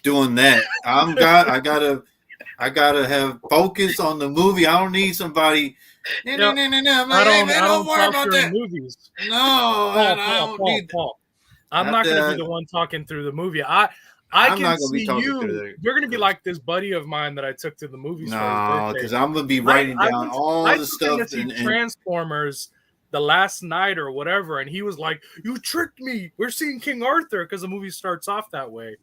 doing that. I gotta have focus on the movie. I don't need somebody. No. I don't worry about that. Movies. No, Paul. I'm not gonna be the one talking through the movie. I can see you. You're gonna be like this buddy of mine that I took to the movies. No, because I'm gonna be writing down all the stuff. And Transformers the last night or whatever, and he was like, "You tricked me. We're seeing King Arthur," because the movie starts off that way.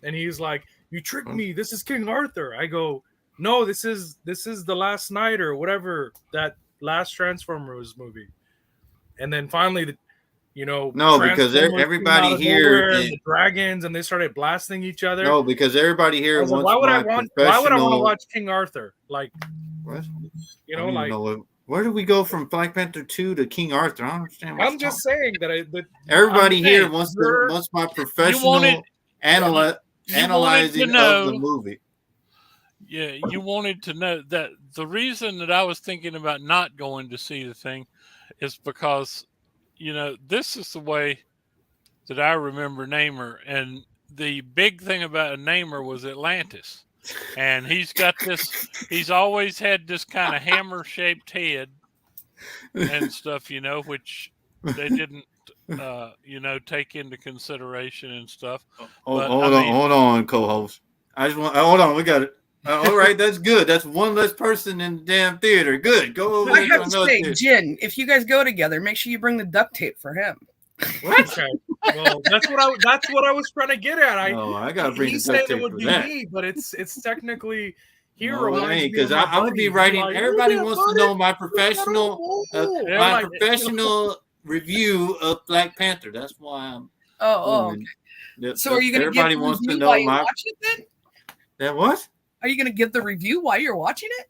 And he's like, You tricked me. This is King Arthur. I go, no, this is the Last Knight or whatever, that last Transformers movie. And then finally, No, because Transformers came everybody out of here nowhere, and the dragons, and they started blasting each other. No, because everybody I here was like, wants why would I want to watch King Arthur? Like, What? you I know, don't like even know where do we go from Black Panther 2 to King Arthur? I don't understand. What I'm you're just talking saying that Everybody I'm here saying, wants my professional wanted analyzing to of know. the movie. Yeah, you wanted to know that the reason that I was thinking about not going to see the thing is because, this is the way that I remember Namor. And the big thing about Namor was Atlantis. And he's always had this kind of hammer shaped head and stuff, which they didn't, take into consideration and stuff. But, hold on, co-host. I just want hold on. We got it. All right, that's good. That's one less person in the damn theater. Good. Go over I to have to another say, theater. Jin, if you guys go together, make sure you bring the duct tape for him. What? Okay. Well, that's what I was trying to get at. I gotta bring He the duct said it tape would for be that. me, but it's technically No, it ain't, because I'm gonna be writing. Everybody wants to know my professional, review of Black Panther. That's why I'm. Okay. So are you going to give Everybody the wants to review know while you're my. watching it then? That what? Are you going to give the review while you're watching it?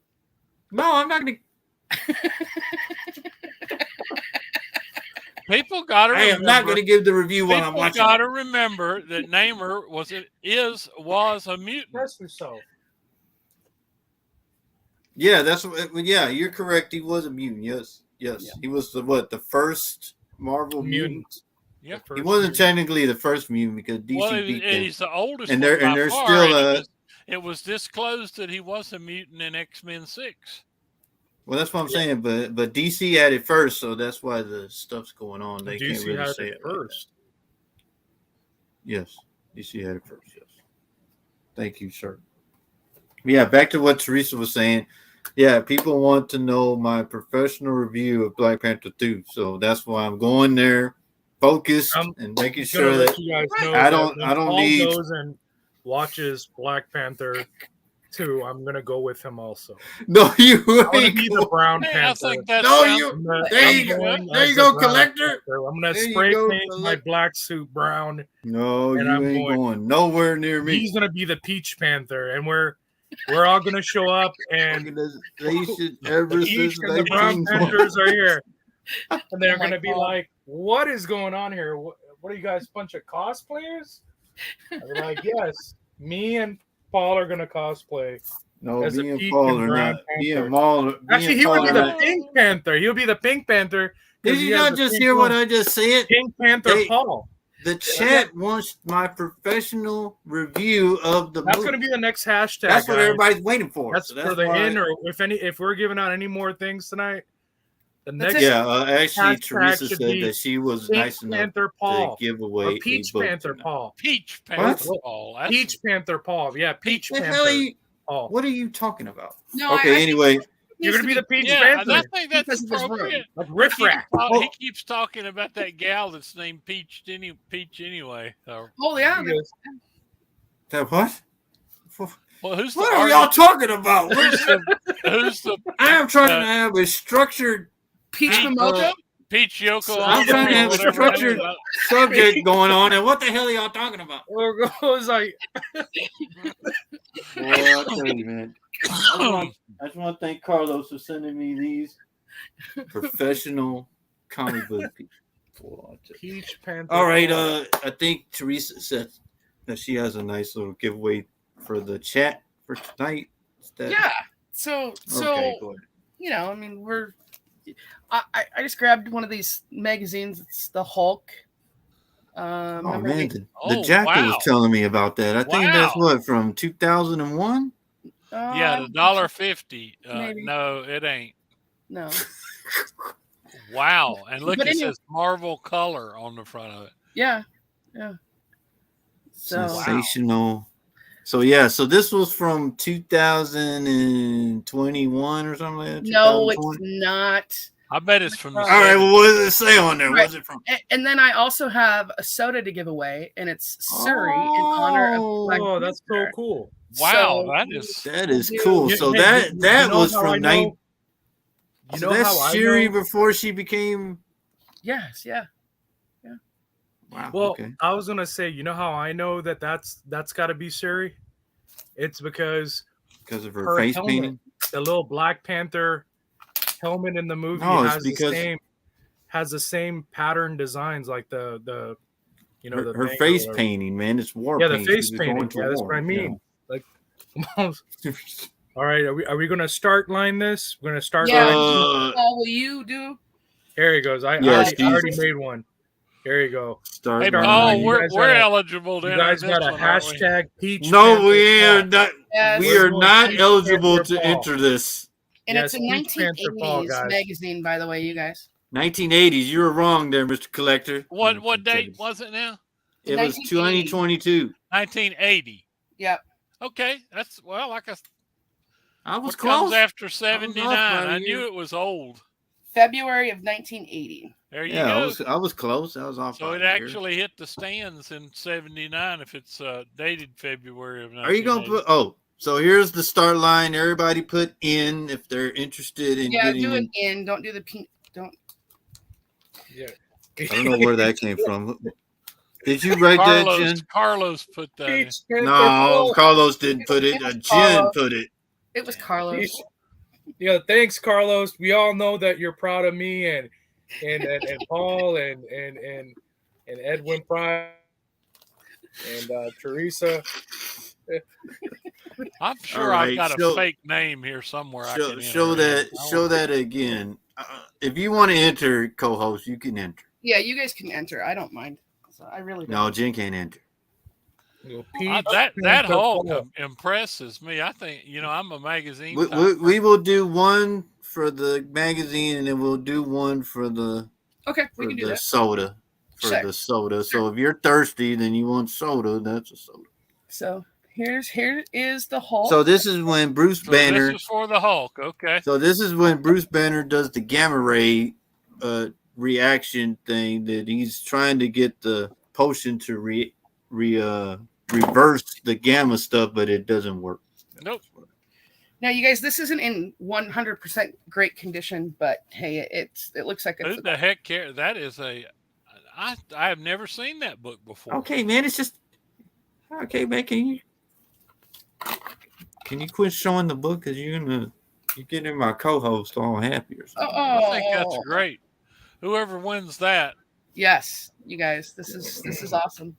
No, I'm not gonna. People got to. I am not going to give the review while I'm watching. People got to remember that Namor was a mutant. Press yourself. Yeah, that's what. Yeah, you're correct. He was a mutant. Yes. Yeah. He was the first Marvel mutant. Yeah, he wasn't technically the first mutant because DC beat him. He's the oldest, and one they're by far, still. It was disclosed that he was a mutant in X-Men 6. Well, that's what I'm saying, but DC had it first, so that's why the stuff's going on. They DC can't really had say it first. Like yes, DC had it first. Yes, thank you, sir. Yeah, back to what Teresa was saying. Yeah, people want to know my professional review of Black Panther 2, so that's why I'm going there, focused and making sure that you guys know I don't need. Goes and watches Black Panther 2, I'm gonna go with him also. No, you ain't be the Brown Panther. I think that's there you go, collector. Panther. I'm gonna spray paint my black suit brown. No, you ain't going nowhere near me. He's gonna be the Peach Panther, and we're all gonna show up, and the Brown Panthers are here, and they're gonna be like, "What is going on here? What are you guys, bunch of cosplayers?" I'm like, "Yes, me and Paul are gonna cosplay." No, me and Paul are not. Actually, he would be the Pink Panther. He'll be the Pink Panther. Did you not just hear what I just said? Pink Panther Paul. The chat wants my professional review of the movie. That's going to be the next hashtag. That's what everybody's waiting for. That's for the end, or if we're giving out any more things tonight. The next actually, Teresa said that she was nice enough to give away Peach Panther Paul. Peach Panther Paul. Peach Panther Paul. Yeah, Peach Panther Paul. What are you talking about? No, anyway. You're going to be the Peach Panther. I think that's appropriate. Like Riff Raff. He keeps talking about that gal that's named Peach anyway. Oh, yeah. That what? Well, what are y'all talking about? Who's the I am trying to have a structured Peach Mimocha? Peach Yoko. I'm trying to have a structured subject going on, and what the hell are y'all talking about? I was like, I'll tell you, man. I just want to thank Carlos for sending me these professional comic book people. Peach Panther. All right, I think Teresa said that she has a nice little giveaway for the chat for tonight. Yeah. So okay, go ahead. I mean, I just grabbed one of these magazines. It's the Hulk. Oh man, the Jackal was telling me about that. I think that's what, from 2001. Yeah, the $1.50. No, it ain't. No. Wow, and look, it says Marvel Color on the front of it. Yeah. Sensational. Wow. So this was from 2021 or something like that. No, it's not. I bet it's from the All right. Well, what does it say on there? Right. What's it from? And then I also have a soda to give away, and it's Surrey in honor of Black Oh, that's so Panther. cool. Wow, So that is Cool. You- So hey, that you know was how I from know- So You know that's how I Siri know? before she became. yes, yeah. Wow. Well, okay. I was gonna say, you know how I know that's got to be Siri? It's because Because of her her face helmet, painting. the little Black Panther helmet in the movie No, it's has because the same pattern designs like the you know her, the her thing or face whatever. painting, man. It's war Yeah, the paint. face She was painting. going to Yeah, that's war. what I mean. Like, all right, are we gonna start line this? We're gonna start. Yeah. line. Paul, will you do? Here he goes. I Yes, already made one. Here you go. Start Hey, line. Paul, You guys we're gotta- eligible to You enter guys this got a one, aren't we? hashtag Peach. No, Panther we are Paul. not. Yes. We We're are doing not Peach eligible Panther to Paul. enter this. And Yes, it's a Peach Panther Paul, 1980s guys. magazine, by the way, you guys. 1980s. You were wrong there, Mr. Collector. What date was it now? It was 1980. 2022. 1980. Yep. Okay, that's like a I was what close. comes after off 79. by a I year. knew it was old. February of 1980. There you Yeah, go. I was close. I was off. So by it a year. actually hit the stands in 79 if it's dated February of 1980. Are you gonna put? Oh, so here's the start line. Everybody put in if they're interested in Yeah, getting. do it in. Don't do the pink. Don't. Yeah. I don't know where that came from. Did you write that, Jen? Carlos put that in. Peach Panther No, Paul. Carlos didn't put it. It was Jen Carlos. put it. It was Carlos. Yeah, thanks, Carlos. We all know that you're proud of me and Paul and Edwin Price and Teresa. I'm sure All I've right, got show- a fake name here somewhere. I can Show enter that. in. Show that again. If you want to enter, co-host, you can enter. Yeah, you guys can enter. I don't mind. So I really don't. No, Jen can't enter. That Hulk impresses me. I think I'm a magazine. We will do one for the magazine, and then we'll do one for the Okay, we can do that. soda. For Sure. the soda. So if you're thirsty, then you want soda. That's a soda. So here is the Hulk. So this is when Bruce So Banner. this is for the Hulk. Okay. So this is when Bruce Banner does the gamma ray reaction thing that he's trying to get the potion to reverse the gamma stuff, but it doesn't work. Nope. Now, you guys, this isn't in 100% great condition, but hey, it looks like Who it's. the heck cares? That is I have never seen that book before. Okay, man, it's just okay, man. Can you quit showing the book because you're getting my co-host all happy or something. I think that's great. Whoever wins that. Yes, you guys, this is awesome.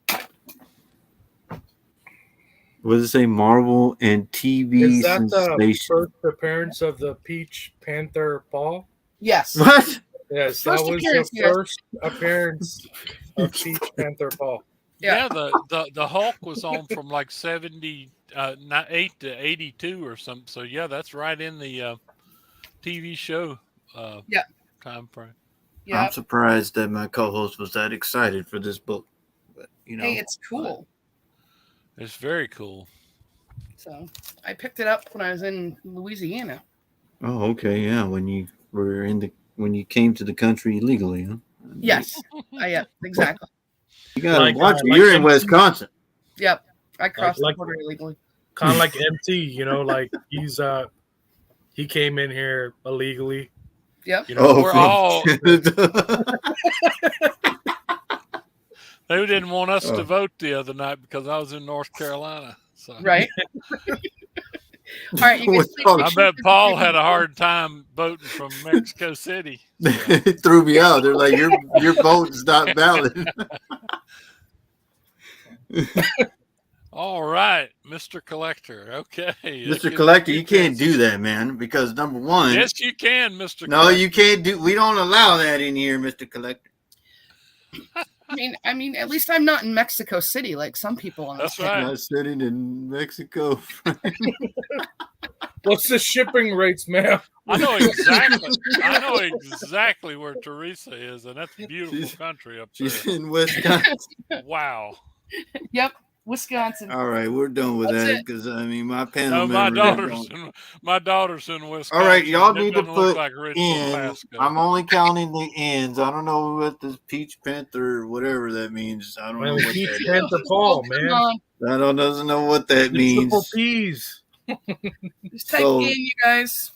What does it say? Marvel and TV Is that the sensation. first appearance of the Peach Panther Paul? Yes. What? Yes, First that was appearance, the yes. first appearance of Peach Panther Paul. Yeah, the Hulk was on from like 78 to 82 or something. So yeah, that's right in the TV show time frame. Yeah. I'm surprised that my co-host was that excited for this book. But Hey, it's cool. It's very cool. So I picked it up when I was in Louisiana. Oh, okay, yeah. When you came to the country illegally, huh? Yes. Yeah, exactly. You gotta Like, watch it. like You're in MC. Wisconsin. Yep. I crossed Like- the border illegally. Kind of like MT, like he came in here illegally. Yep. We're all Oh. they didn't want us Oh. to vote the other night because I was in North Carolina. So Right. All right, you guys. I bet Paul had a hard time voting from Mexico City. It threw me out. They're like, your vote is not valid. All right, Mr. Collector. Okay. Mr. Collector, you can't do that, man, because number one. Yes, you can, Mr. No, Collector. you can't do. We don't allow that in here, Mr. Collector. I mean, at least I'm not in Mexico City like some people on this. That's right. Not sitting in Mexico. What's the shipping rates, ma'am? I know exactly where Teresa is, and that's a beautiful country up there. She's in Wisconsin. Wow. Yep. Wisconsin. All right, we're done with That's that it. because I mean my panel No, my members. daughter's in Wisconsin. All right, y'all and it need to doesn't look put like Richland, ends. Pasco. I'm only counting the ends. I don't know what this Peach Panther, whatever that means. I don't know what Peach that Panther is. Paul, Come man. on. I doesn't know what that The triple means. P's. Just type So- in, you guys.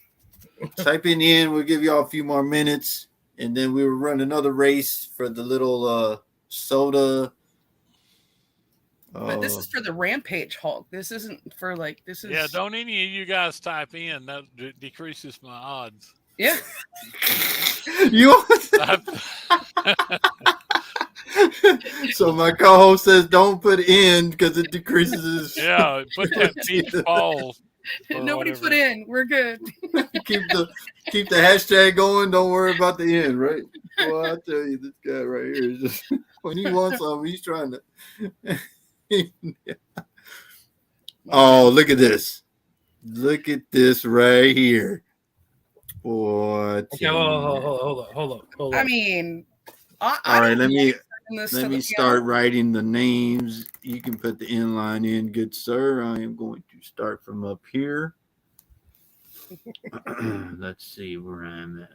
Type in the end. We'll give y'all a few more minutes, and then we will run another race for the little soda. But this is for the Rampage Hulk. This isn't for like this is. Yeah, don't any of you guys type in. That decreases my odds. Yeah. You. So my co-host says don't put in because it decreases. Yeah, put that Peach Paul. Nobody put in. We're good. keep the hashtag going. Don't worry about the end, right? Well, I tell you, this guy right here is just when he wants something, he's trying to. Oh, look at this! Look at this right here. Boy, Okay, hold on. I mean, all right. Let me start start writing the names. You can put the inline in, good sir. I am going to start from up here. Let's see where I'm at.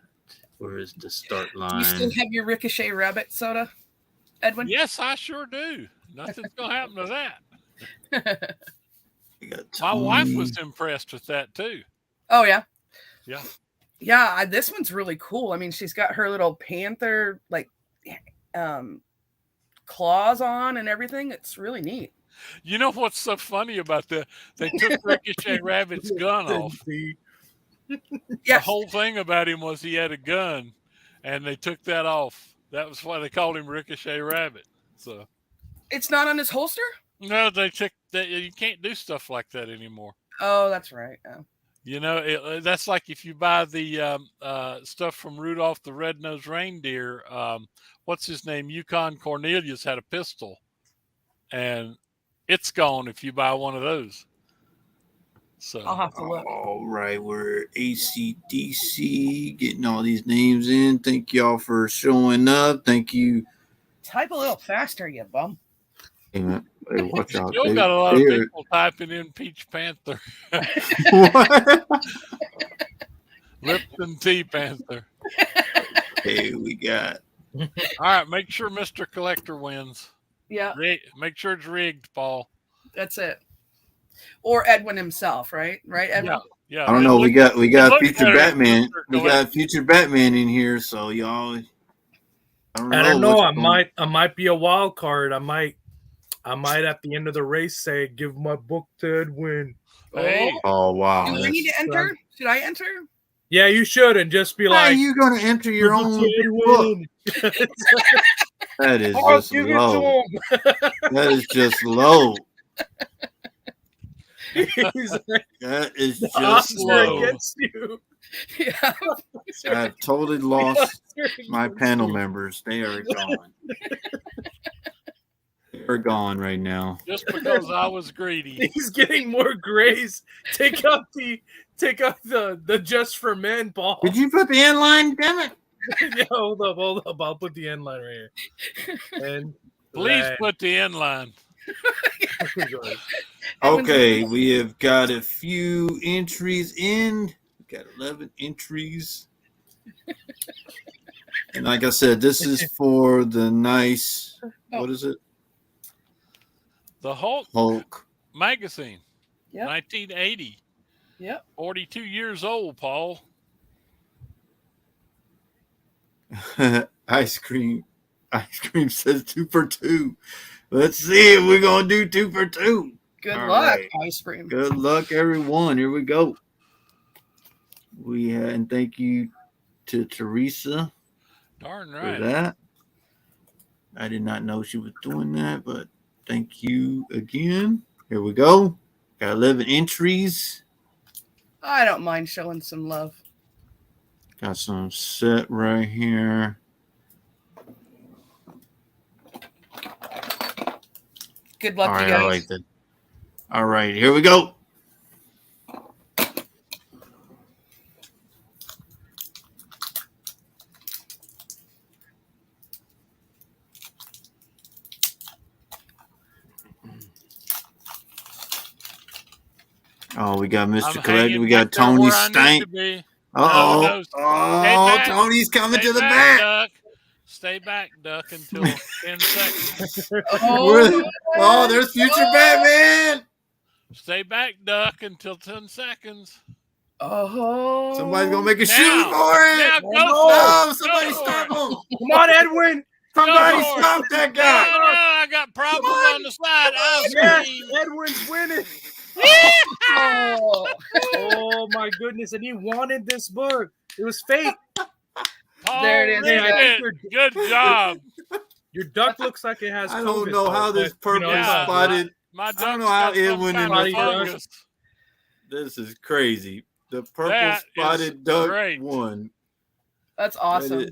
Where is the start line? Do you still have your Ricochet Rabbit soda, Edwin? Yes, I sure do. Nothing's gonna happen to that. My Tony. wife was impressed with that too. Oh yeah. Yeah. Yeah, this one's really cool. I mean, she's got her little panther like claws on and everything. It's really neat. You know what's so funny about that? They took Ricochet Rabbit's gun off. The Yes. whole thing about him was he had a gun, and they took that off. That was why they called him Ricochet Rabbit. So It's not on his holster? no, they took that. You can't do stuff like that anymore. Oh, that's right. Yeah. You know, that's like if you buy the stuff from Rudolph the Red-Nosed Reindeer. What's his name? Yukon Cornelius had a pistol, and it's gone if you buy one of those. So I'll have to look. All right, we're ACDC getting all these names in. Thank y'all for showing up. Thank you. Type a little faster, you bum. Hey, man, hey, watch out. still got a lot of people typing in Peach Panther, What? Lipton Tea Panther. Hey, we got. All right, make sure Mr. Collector wins. Yeah, Make sure it's rigged, Paul. that's it. Or Edwin himself, right? Right, Edwin? Yeah. I don't know. We got look future better, Batman. Mr. We got future Batman in here, so y'all. I don't know. what's going- I might be a wild card. I might at the end of the race say, "Give my book to Edwin." Hey. Oh wow! Do we need to enter? Should I enter? Yeah, you should, and just be How like, are you going to enter your "Give it own to book? Edwin." That is I'll just give it low. to him. That is just low. He's like, That is "The just odds are low. against you." Yeah. I've totally lost my panel members. They are gone. They're gone right now. Just because I was greedy. He's getting more grays. Take out the just for men, Paul. Did you put the end line? Damn it! Yeah, hold up. I'll put the end line right here. And Please put the end line. Okay, we have got a few entries in. We got 11 entries. And like I said, this is for the nice. What is it? The Hulk magazine. Yep. 1980. Yep. 42 years old, Paul. Ice cream says 2 for 2. Let's see if we're gonna do 2 for 2. Good All luck, right. ice cream. Good luck, everyone. Here we go. And thank you to Teresa Darn for right. that. I did not know she was doing that, but thank you again. Here we go. Got 11 entries. I don't mind showing some love. Got some set right here. Good luck, All right, you guys. I like that. All right, here we go. Oh, we got Mr. I'm Collector. hanging We got back there Tony where I need Stank. to be. Uh-oh. No, stay Oh, back. Tony's coming Stay to the back, back. Duck. Stay back, Duck, until 10 seconds. Oh, there's future Batman. Stay back, Duck, until 10 seconds. Oh. Somebody's going to make a shoot Now. for it. Now, go No, for it. somebody Go for stop it. him. Come on, Edwin. Somebody for it. stop that No, guy. I got problems on the side. I'll Yes, scream. Edwin's winning. Oh. Oh my goodness! And he wanted this book. It was fate. Paul There it is. ripped Hey, it. Good job. Your duck looks like it has. I don't COVID, know though, how this but, you know, purple it's all good. spotted. My don't duck's know how got some Edwin kind and of the- fungus. This is crazy. The purple That is spotted duck great. won. That's awesome.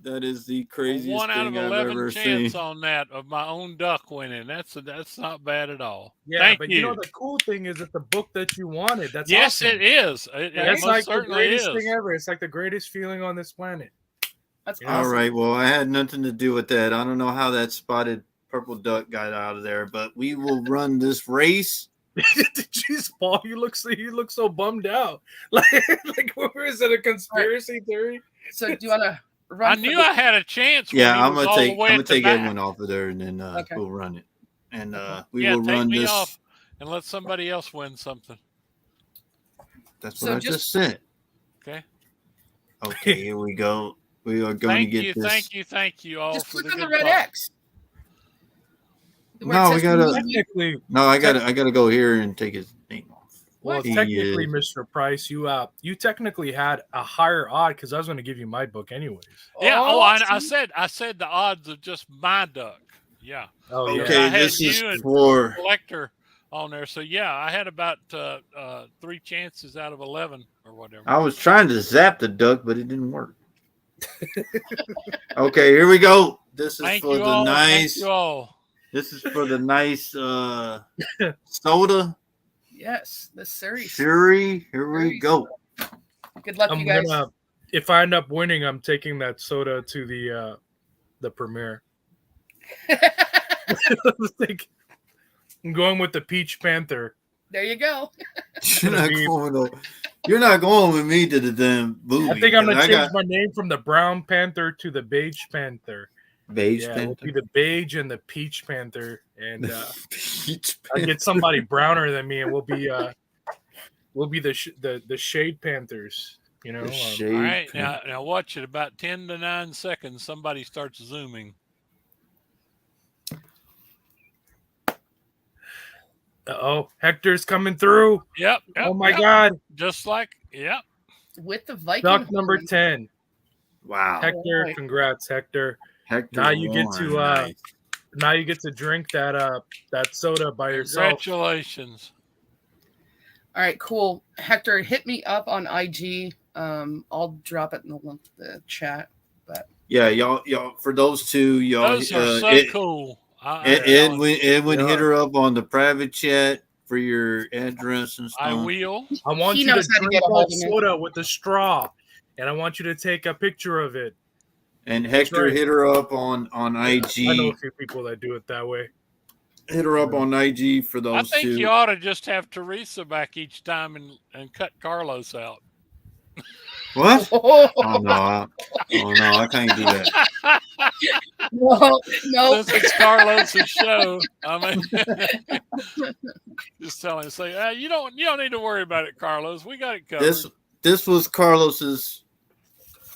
That is the craziest 1 out of thing I've 11 ever chance seen. on that of my own duck winning. That's not bad at all. Yeah, Thank but you. you know the cool thing is it's the book that you wanted. That's Yes, awesome. it is. It It's most like the certainly greatest is. thing ever. It's like the greatest feeling on this planet. That's Yeah. awesome. All right. Well, I had nothing to do with that. I don't know how that spotted purple duck got out of there, but we will run this race. Jeez, Paul, you look so bummed out. Like where is it a conspiracy theory? So do you want to run? I for knew the- I had a chance. Yeah, when he I'm was gonna all take the way I'm at gonna the take back. Edwin off of there, and then Okay. we'll run it. And we Yeah, will take run me this. off and let somebody else win something. That's So what I just- just said. Okay. Okay, here we go. We are going to get this. Thank you all Just for click the on the good red talk. X. Where No, it we says gotta- mute. No, I gotta go here and take his name off. Well, What? technically, He Mr. Price, you technically had a higher odd because I was going to give you my book anyways. Yeah. Oh, I see? said the odds of just my duck. Yeah. Oh Yeah. Okay, I had this is you and- for. Collector on there. So yeah, I had about 3 chances out of 11 or whatever. I was trying to zap the duck, but it didn't work. Okay, here we go. This is Thank for you the all. nice. Thank you all. This is for the nice soda. Yes, the series. Shuri, here we go. Good luck, I'm you guys. gonna. If I end up winning, I'm taking that soda to the premiere. Like, I'm going with the Peach Panther. There you go. You're not going with me to the damn movie. I think I'm gonna 'cause change my name from the Brown Panther to the Beige Panther. Beige Yeah, it'll Panther. be the Beige and the Peach Panther, and Peach I get somebody browner than me, and we'll be the Shade Panthers. You know, The All Shade right, Panther. now watch it. About 10 to 9 seconds, somebody starts zooming. oh, Hector's coming through. Yep. Oh my God, Just like With the Viking. duck number horn. 10. Wow. Hector, right. congrats, Hector. Hector Now you get won. to Nice. now you get to drink that soda by yourself. congratulations. All right, cool. Hector, hit me up on IG. I'll drop it in the chat. Yeah, y'all. For those two, y'all. Those are so cool. Edwin Yeah. hit her up on the private chat for your address and stuff. I will. I want He you to knows how to drink get a hold that of me. soda with the straw, and I want you to take a picture of it. And Hector right. hit her up on I know IG. a few people that do it that way. Hit her up on IG for I those think two. you ought to just have Teresa back each time and cut Carlos out. What? Oh, Oh no! I can't do that. no. This is Carlos's show. I mean, just tell him, say, you don't need to worry about it, Carlos. We got it covered. This was Carlos's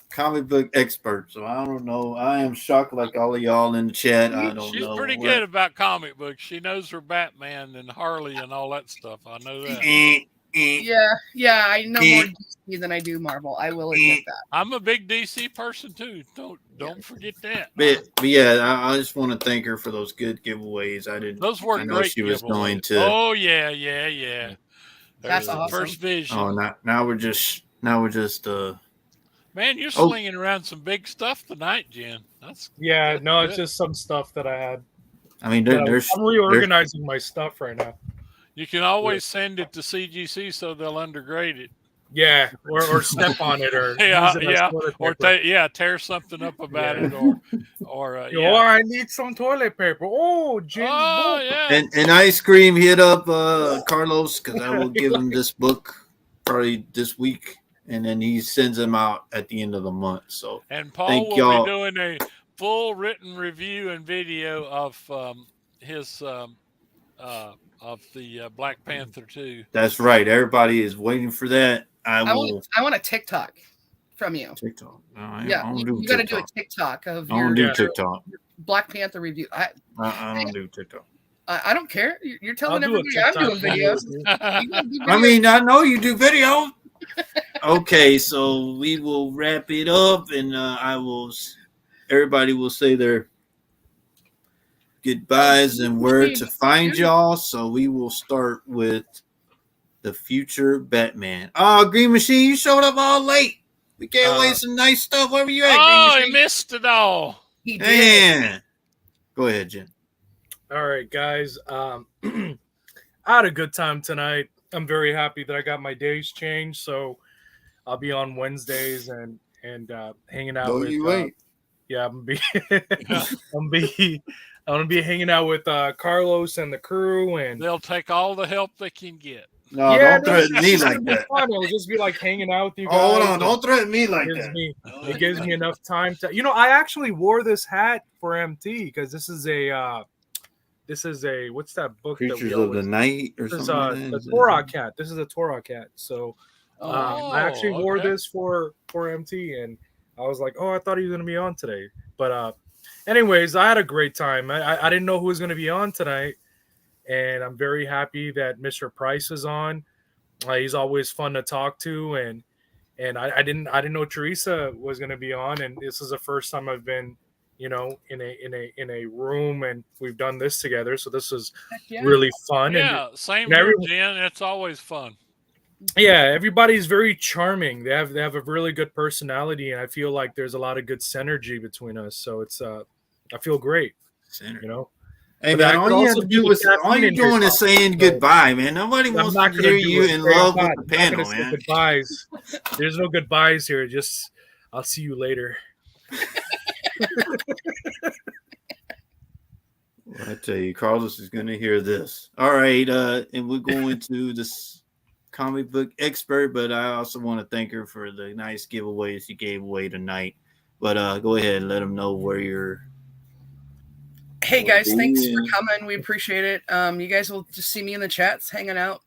comic book expert, so I don't know. I am shocked, like all of y'all in the chat. I don't She's know. pretty what- good about comic books. She knows her Batman and Harley and all that stuff. I know that. Yeah. I know more DC than I do Marvel. I will admit that. I'm a big DC person too. Don't forget that. But yeah, I just want to thank her for those good giveaways. I didn't. Those were I know great she was giveaways. going to. Oh yeah. That's There's the awesome. First vision. Oh, now we're just. Man, you're Oh. slinging around some big stuff tonight, Jen. That's Yeah, no, it's good. just some stuff that I had. I mean, But there's. I'm reorganizing my stuff right now. You can always send it to CGC so they'll undergrade it. Yeah, or step on it, or use Yeah, it as yeah, toilet or paper. tear something up about Yeah. it, or Oh, yeah. I need some toilet paper. Oh, Jen's Oh book. yeah, And ice cream hit up Carlos because I will give him this book probably this week, and then he sends them out at the end of the month. So and Paul thank will be y'all. doing a full written review and video of his of the Black Panther 2. That's right. Everybody is waiting for that. I will I want a TikTok from you. TikTok. No, Yeah, I don't do you got to do a TikTok. TikTok of I don't your, do Yeah. TikTok. your Black Panther review. I don't do TikTok. I don't care. You're telling I'll do a everybody I'm TikTok doing video videos. too. You gotta do I videos. mean, I know you do video. Okay, so we will wrap it up, and everybody will say their goodbyes and where to find y'all. So we will start with the future Batman. Oh, Green Machine, you showed up all late. We gave away some nice stuff. Where were you at, Green Oh, Machine? he missed it all. He did. Man. Go ahead, Jen. All right, guys. I had a good time tonight. I'm very happy that I got my days changed, so I'll be on Wednesdays and hanging out with. Yeah, I'm gonna be hanging out with Carlos and the crew, and They'll take all the help they can get. No, yeah, don't threaten me like that. fun. It'll just be like hanging out with you guys. Oh, hold on. Don't threaten me like Gives that. me, it gives me enough time to. I actually wore this hat for MT because this is a what's that book? Creatures of the Night or This is something. the Torah cat. This is a Torah cat. So I actually wore okay. this for MT, and I was like, oh, I thought he was gonna be on today. But anyways, I had a great time. I didn't know who was gonna be on tonight, and I'm very happy that Mr. Price is on. He's always fun to talk to, and I didn't know Teresa was gonna be on, and this is the first time I've been, in a room, and we've done this together. So this is really fun. Yeah, and same here, Jen. It's always fun. Yeah, everybody's very charming. They have a really good personality, and I feel like there's a lot of good synergy between us. So it's I feel great. Hey But man, I all could you have also to do do the is all caffeine you're in here doing is talking, saying so goodbye, man. Nobody I'm wants not to gonna hear do you it. in Very love hot. with the I'm not gonna panel, say man. goodbyes. There's no goodbyes here. Just I'll see you later. Well, I tell you, Carlos is going to hear this. All right, and we're going to this comic book expert, but I also want to thank her for the nice giveaways she gave away tonight. But go ahead and let them know where you're. Hey guys, thanks for coming. We appreciate it. You guys will just see me in the chats hanging out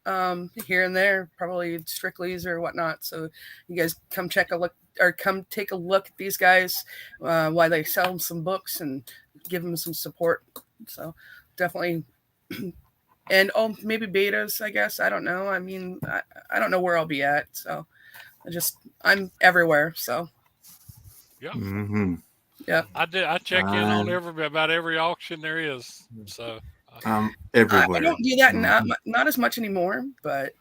here and there, probably Strictly's or whatnot. So you guys come take a look at these guys while they sell some books and give them some support. So definitely, and maybe betas, I guess. I don't know. I mean, I don't know where I'll be at. So I'm everywhere. So yeah. Mm-hmm. Yeah, I check in on about every auction there is. So I'm everywhere. I don't do that not as much anymore, but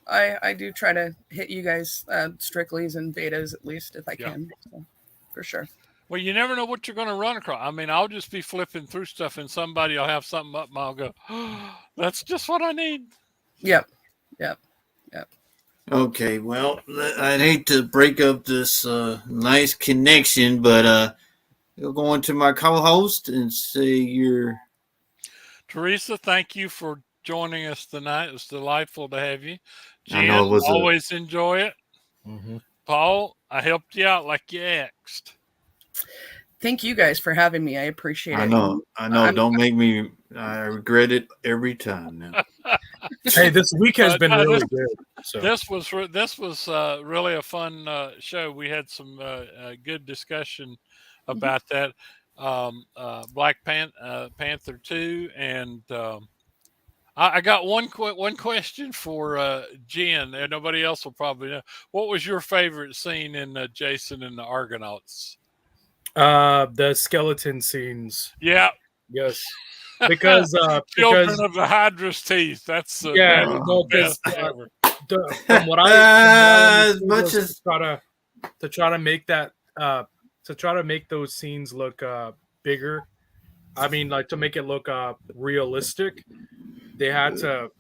I do try to hit you guys Strictly's and betas at least if I can, so, for sure. Well, you never know what you're going to run across. I mean, I'll just be flipping through stuff, and somebody will have something up, and I'll go, oh, "That's just what I need." Yep. Okay, well, I'd hate to break up this nice connection, but you'll go into my co-host and say you're. Teresa, thank you for joining us tonight. It was delightful to have you. Jen, I know it was always enjoy it. Mm-hmm. Paul, I helped you out like you asked. Thank you guys for having me. I appreciate it. I know. Don't make me. I regret it every time now. Hey, this week has been really good. So. This was really a fun show. We had some good discussion about that. Black Panther 2, and I got one question for Jen, and nobody else will probably know. What was your favorite scene in Jason and the Argonauts? The skeleton scenes. Yeah. Yes. Because Children of the Hydra's teeth. That's from what I as much as to try to make that to try to make those scenes look bigger. I mean, like to make it look realistic. They had to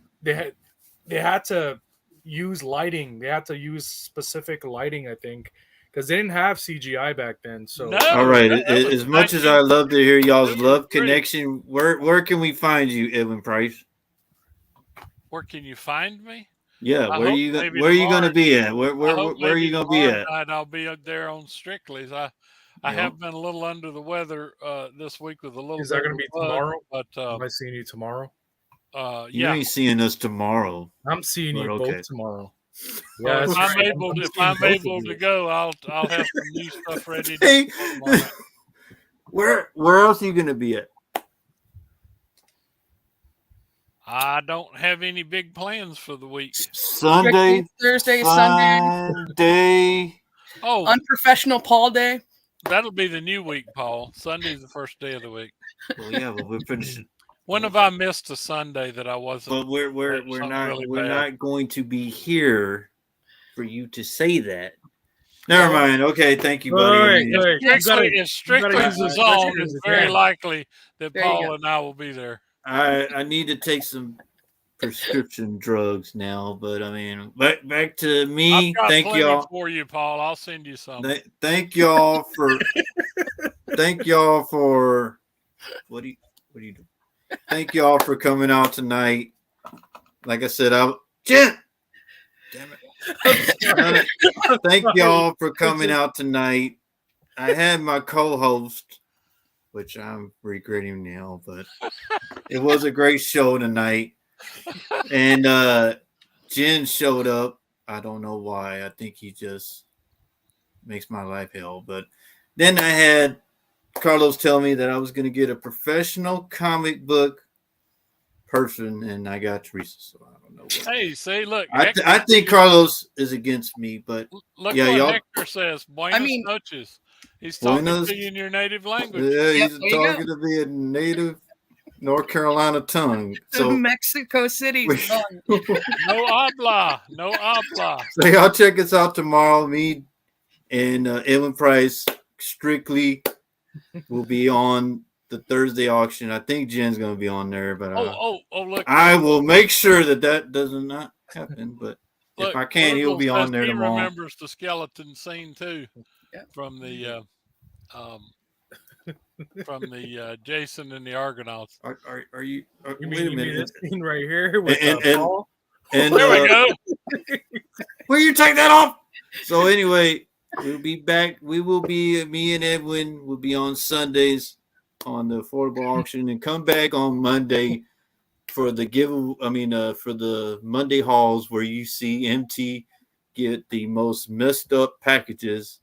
use lighting. They had to use specific lighting, I think, because they didn't have CGI back then. So No. All right. that was As much as I love to hear y'all's love 1983. connection, where can we find you, Edwin Price? Where can you find me? Yeah, I where hope you maybe where you gonna tomorrow- be at? I Where hope are you maybe gonna be tomorrow at? night I'll be up there on Strictly's. I Yeah. have been a little under the weather this week with a little is bit that going of to be a bug, tomorrow? but Am I seeing you tomorrow? You yeah. ain't seeing us tomorrow. I'm seeing But you okay. both tomorrow. So Yeah, if that's I'm right. able, I'm if seeing I'm both of able to you. go, I'll have some new stuff ready to Hey, go tomorrow night. where else are you gonna be at? Ah, I don't have any big plans for the week. Sunday, Thursday, Sunday, Sunday. Oh, unprofessional Paul Day. that'll be the new week, Paul. Sunday's the first day of the week. Well, yeah, but we're finishing. When have I missed a Sunday that I wasn't? But we're something not really we're bad. not going to be here for you to say that. Never Well, mind. Okay, thank you, buddy. All I right, mean, all right. You gotta, If Strictly use is this on, question it's as very again. likely that There you Paul go. and I will be there. I need to take some prescription drugs now, but I mean, back to me. I've got Thank plenty y'all. for you, Paul. I'll send you some. Thank y'all for what do you do? Thank y'all for coming out tonight. Like I said, Jen. Damn it. Thank y'all for coming out tonight. I had my co-host, which I'm regretting now, but it was a great show tonight. And Jen showed up. I don't know why. I think he just makes my life hell. But then I had Carlos tell me that I was going to get a professional comic book person, and I got Teresa. So I don't know. Hey, see, look. I think Carlos is against me, but Look yeah, what y'all. Hector says. Buenos mean- noches. He's talking Buenos- to you in your native language. Yeah, Yep, he's there you talking to me in native North Carolina tongue. So Mexico City. so No habla. No habla. y'all check us out tomorrow. Me and Edwin Price Strictly will be on the Thursday auction. I think Jen's going to be on there, but Look. I will make sure that does not happen. But Look, if I can, he'll be on there he tomorrow. remembers the skeleton scene too, Yeah. from the Jason and the Argonauts. Are you? You wait a mean minute. this scene right here with And- Paul? And There we go. will you take that off? So anyway, we'll be back. We will be me and Edwin will be on Sundays on the affordable auction and come back on Monday for the for the Monday hauls where you see MT get the most messed up packages.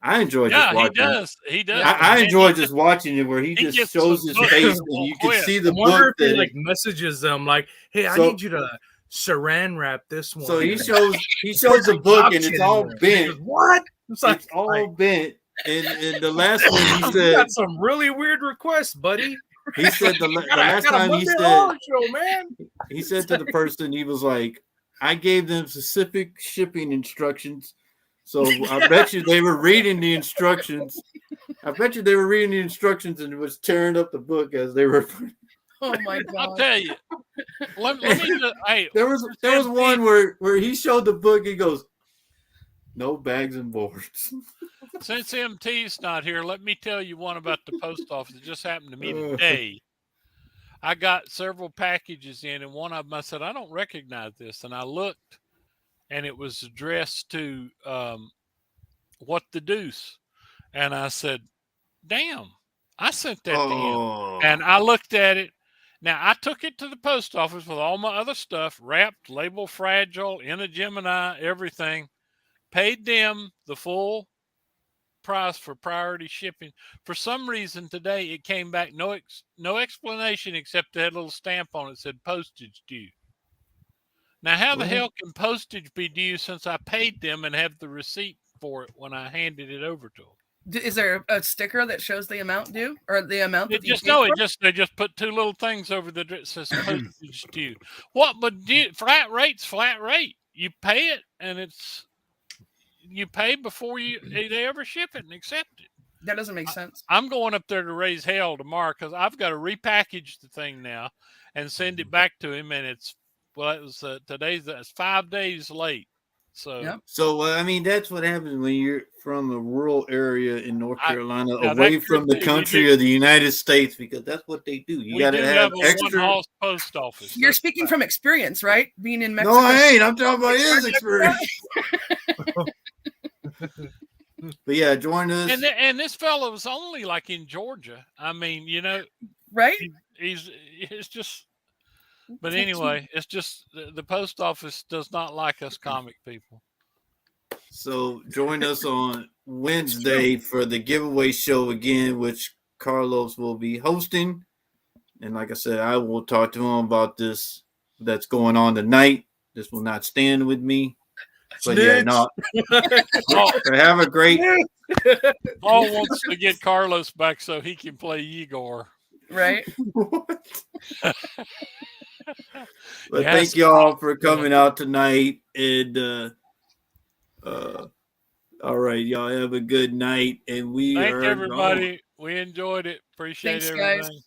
I enjoy just Yeah, watching. he does. I enjoy just watching it where he he just gets shows some his books face on and you can Quest. see the I wonder book if he that like messages them like, "Hey, I So- need you to saran wrap this one." so he and shows put the some book top and shit it's in all there. And he bent. goes, what? It's like, It's all bent. And the last one he you said got some really weird requests, buddy. he said the last I got a time he Monday said Horror show, man. he said to the person, he was like, I gave them specific shipping instructions. So I bet you they were reading the instructions. And it was tearing up the book as they were. Oh my I'll god. tell you. Let me just, hey, There was one where he showed the book. He goes, no bags and boards. since MT's not here, let me tell you one about the post office. It just happened to me today. I got several packages in, and one of them I said, I don't recognize this. And I looked, and it was addressed to What the Deuce. And I said, damn, I sent that to him. And I looked at it. Now, I took it to the post office with all my other stuff, wrapped, labeled fragile, in a Gemini, everything. Paid them the full price for priority shipping. For some reason today, it came back no explanation except that little stamp on it said postage due. Now, how the hell can postage be due since I paid them and have the receipt for it when I handed it over to them? Is there a sticker that shows the amount due or the amount that They just put two little things over the that says postage due. What? But flat rate's flat rate. You pay it, and you pay before they ever ship it and accept it. That doesn't make sense. I'm going up there to raise hell tomorrow because I've got to repackage the thing now and send it back to him, and it's Well, it was that's 5 days late. So Yep. So I mean, that's what happens when you're from a rural area in North Carolina, now away that from could the be. country of the United States, because that's what they do. You We got to do have have a extra. one-house post office. You're That's speaking fact. from experience, right? Being in No, Mexico. I ain't. I'm talking about his experience. But yeah, join us. And this fellow was only like in Georgia. I mean, you know, Right? it's just. But anyway, it's just the post office does not like us comic people. So join us on Wednesday for the giveaway show again, which Carlos will be hosting. And like I said, I will talk to him about this that's going on tonight. This will not stand with me. But yeah, no. Have a great. Paul wants to get Carlos back so he can play Igor. Right. But Yes, thank y'all for coming out tonight. And all right, y'all have a good night. And we thank are everybody. We enjoyed it. Appreciate Thanks, everything. guys.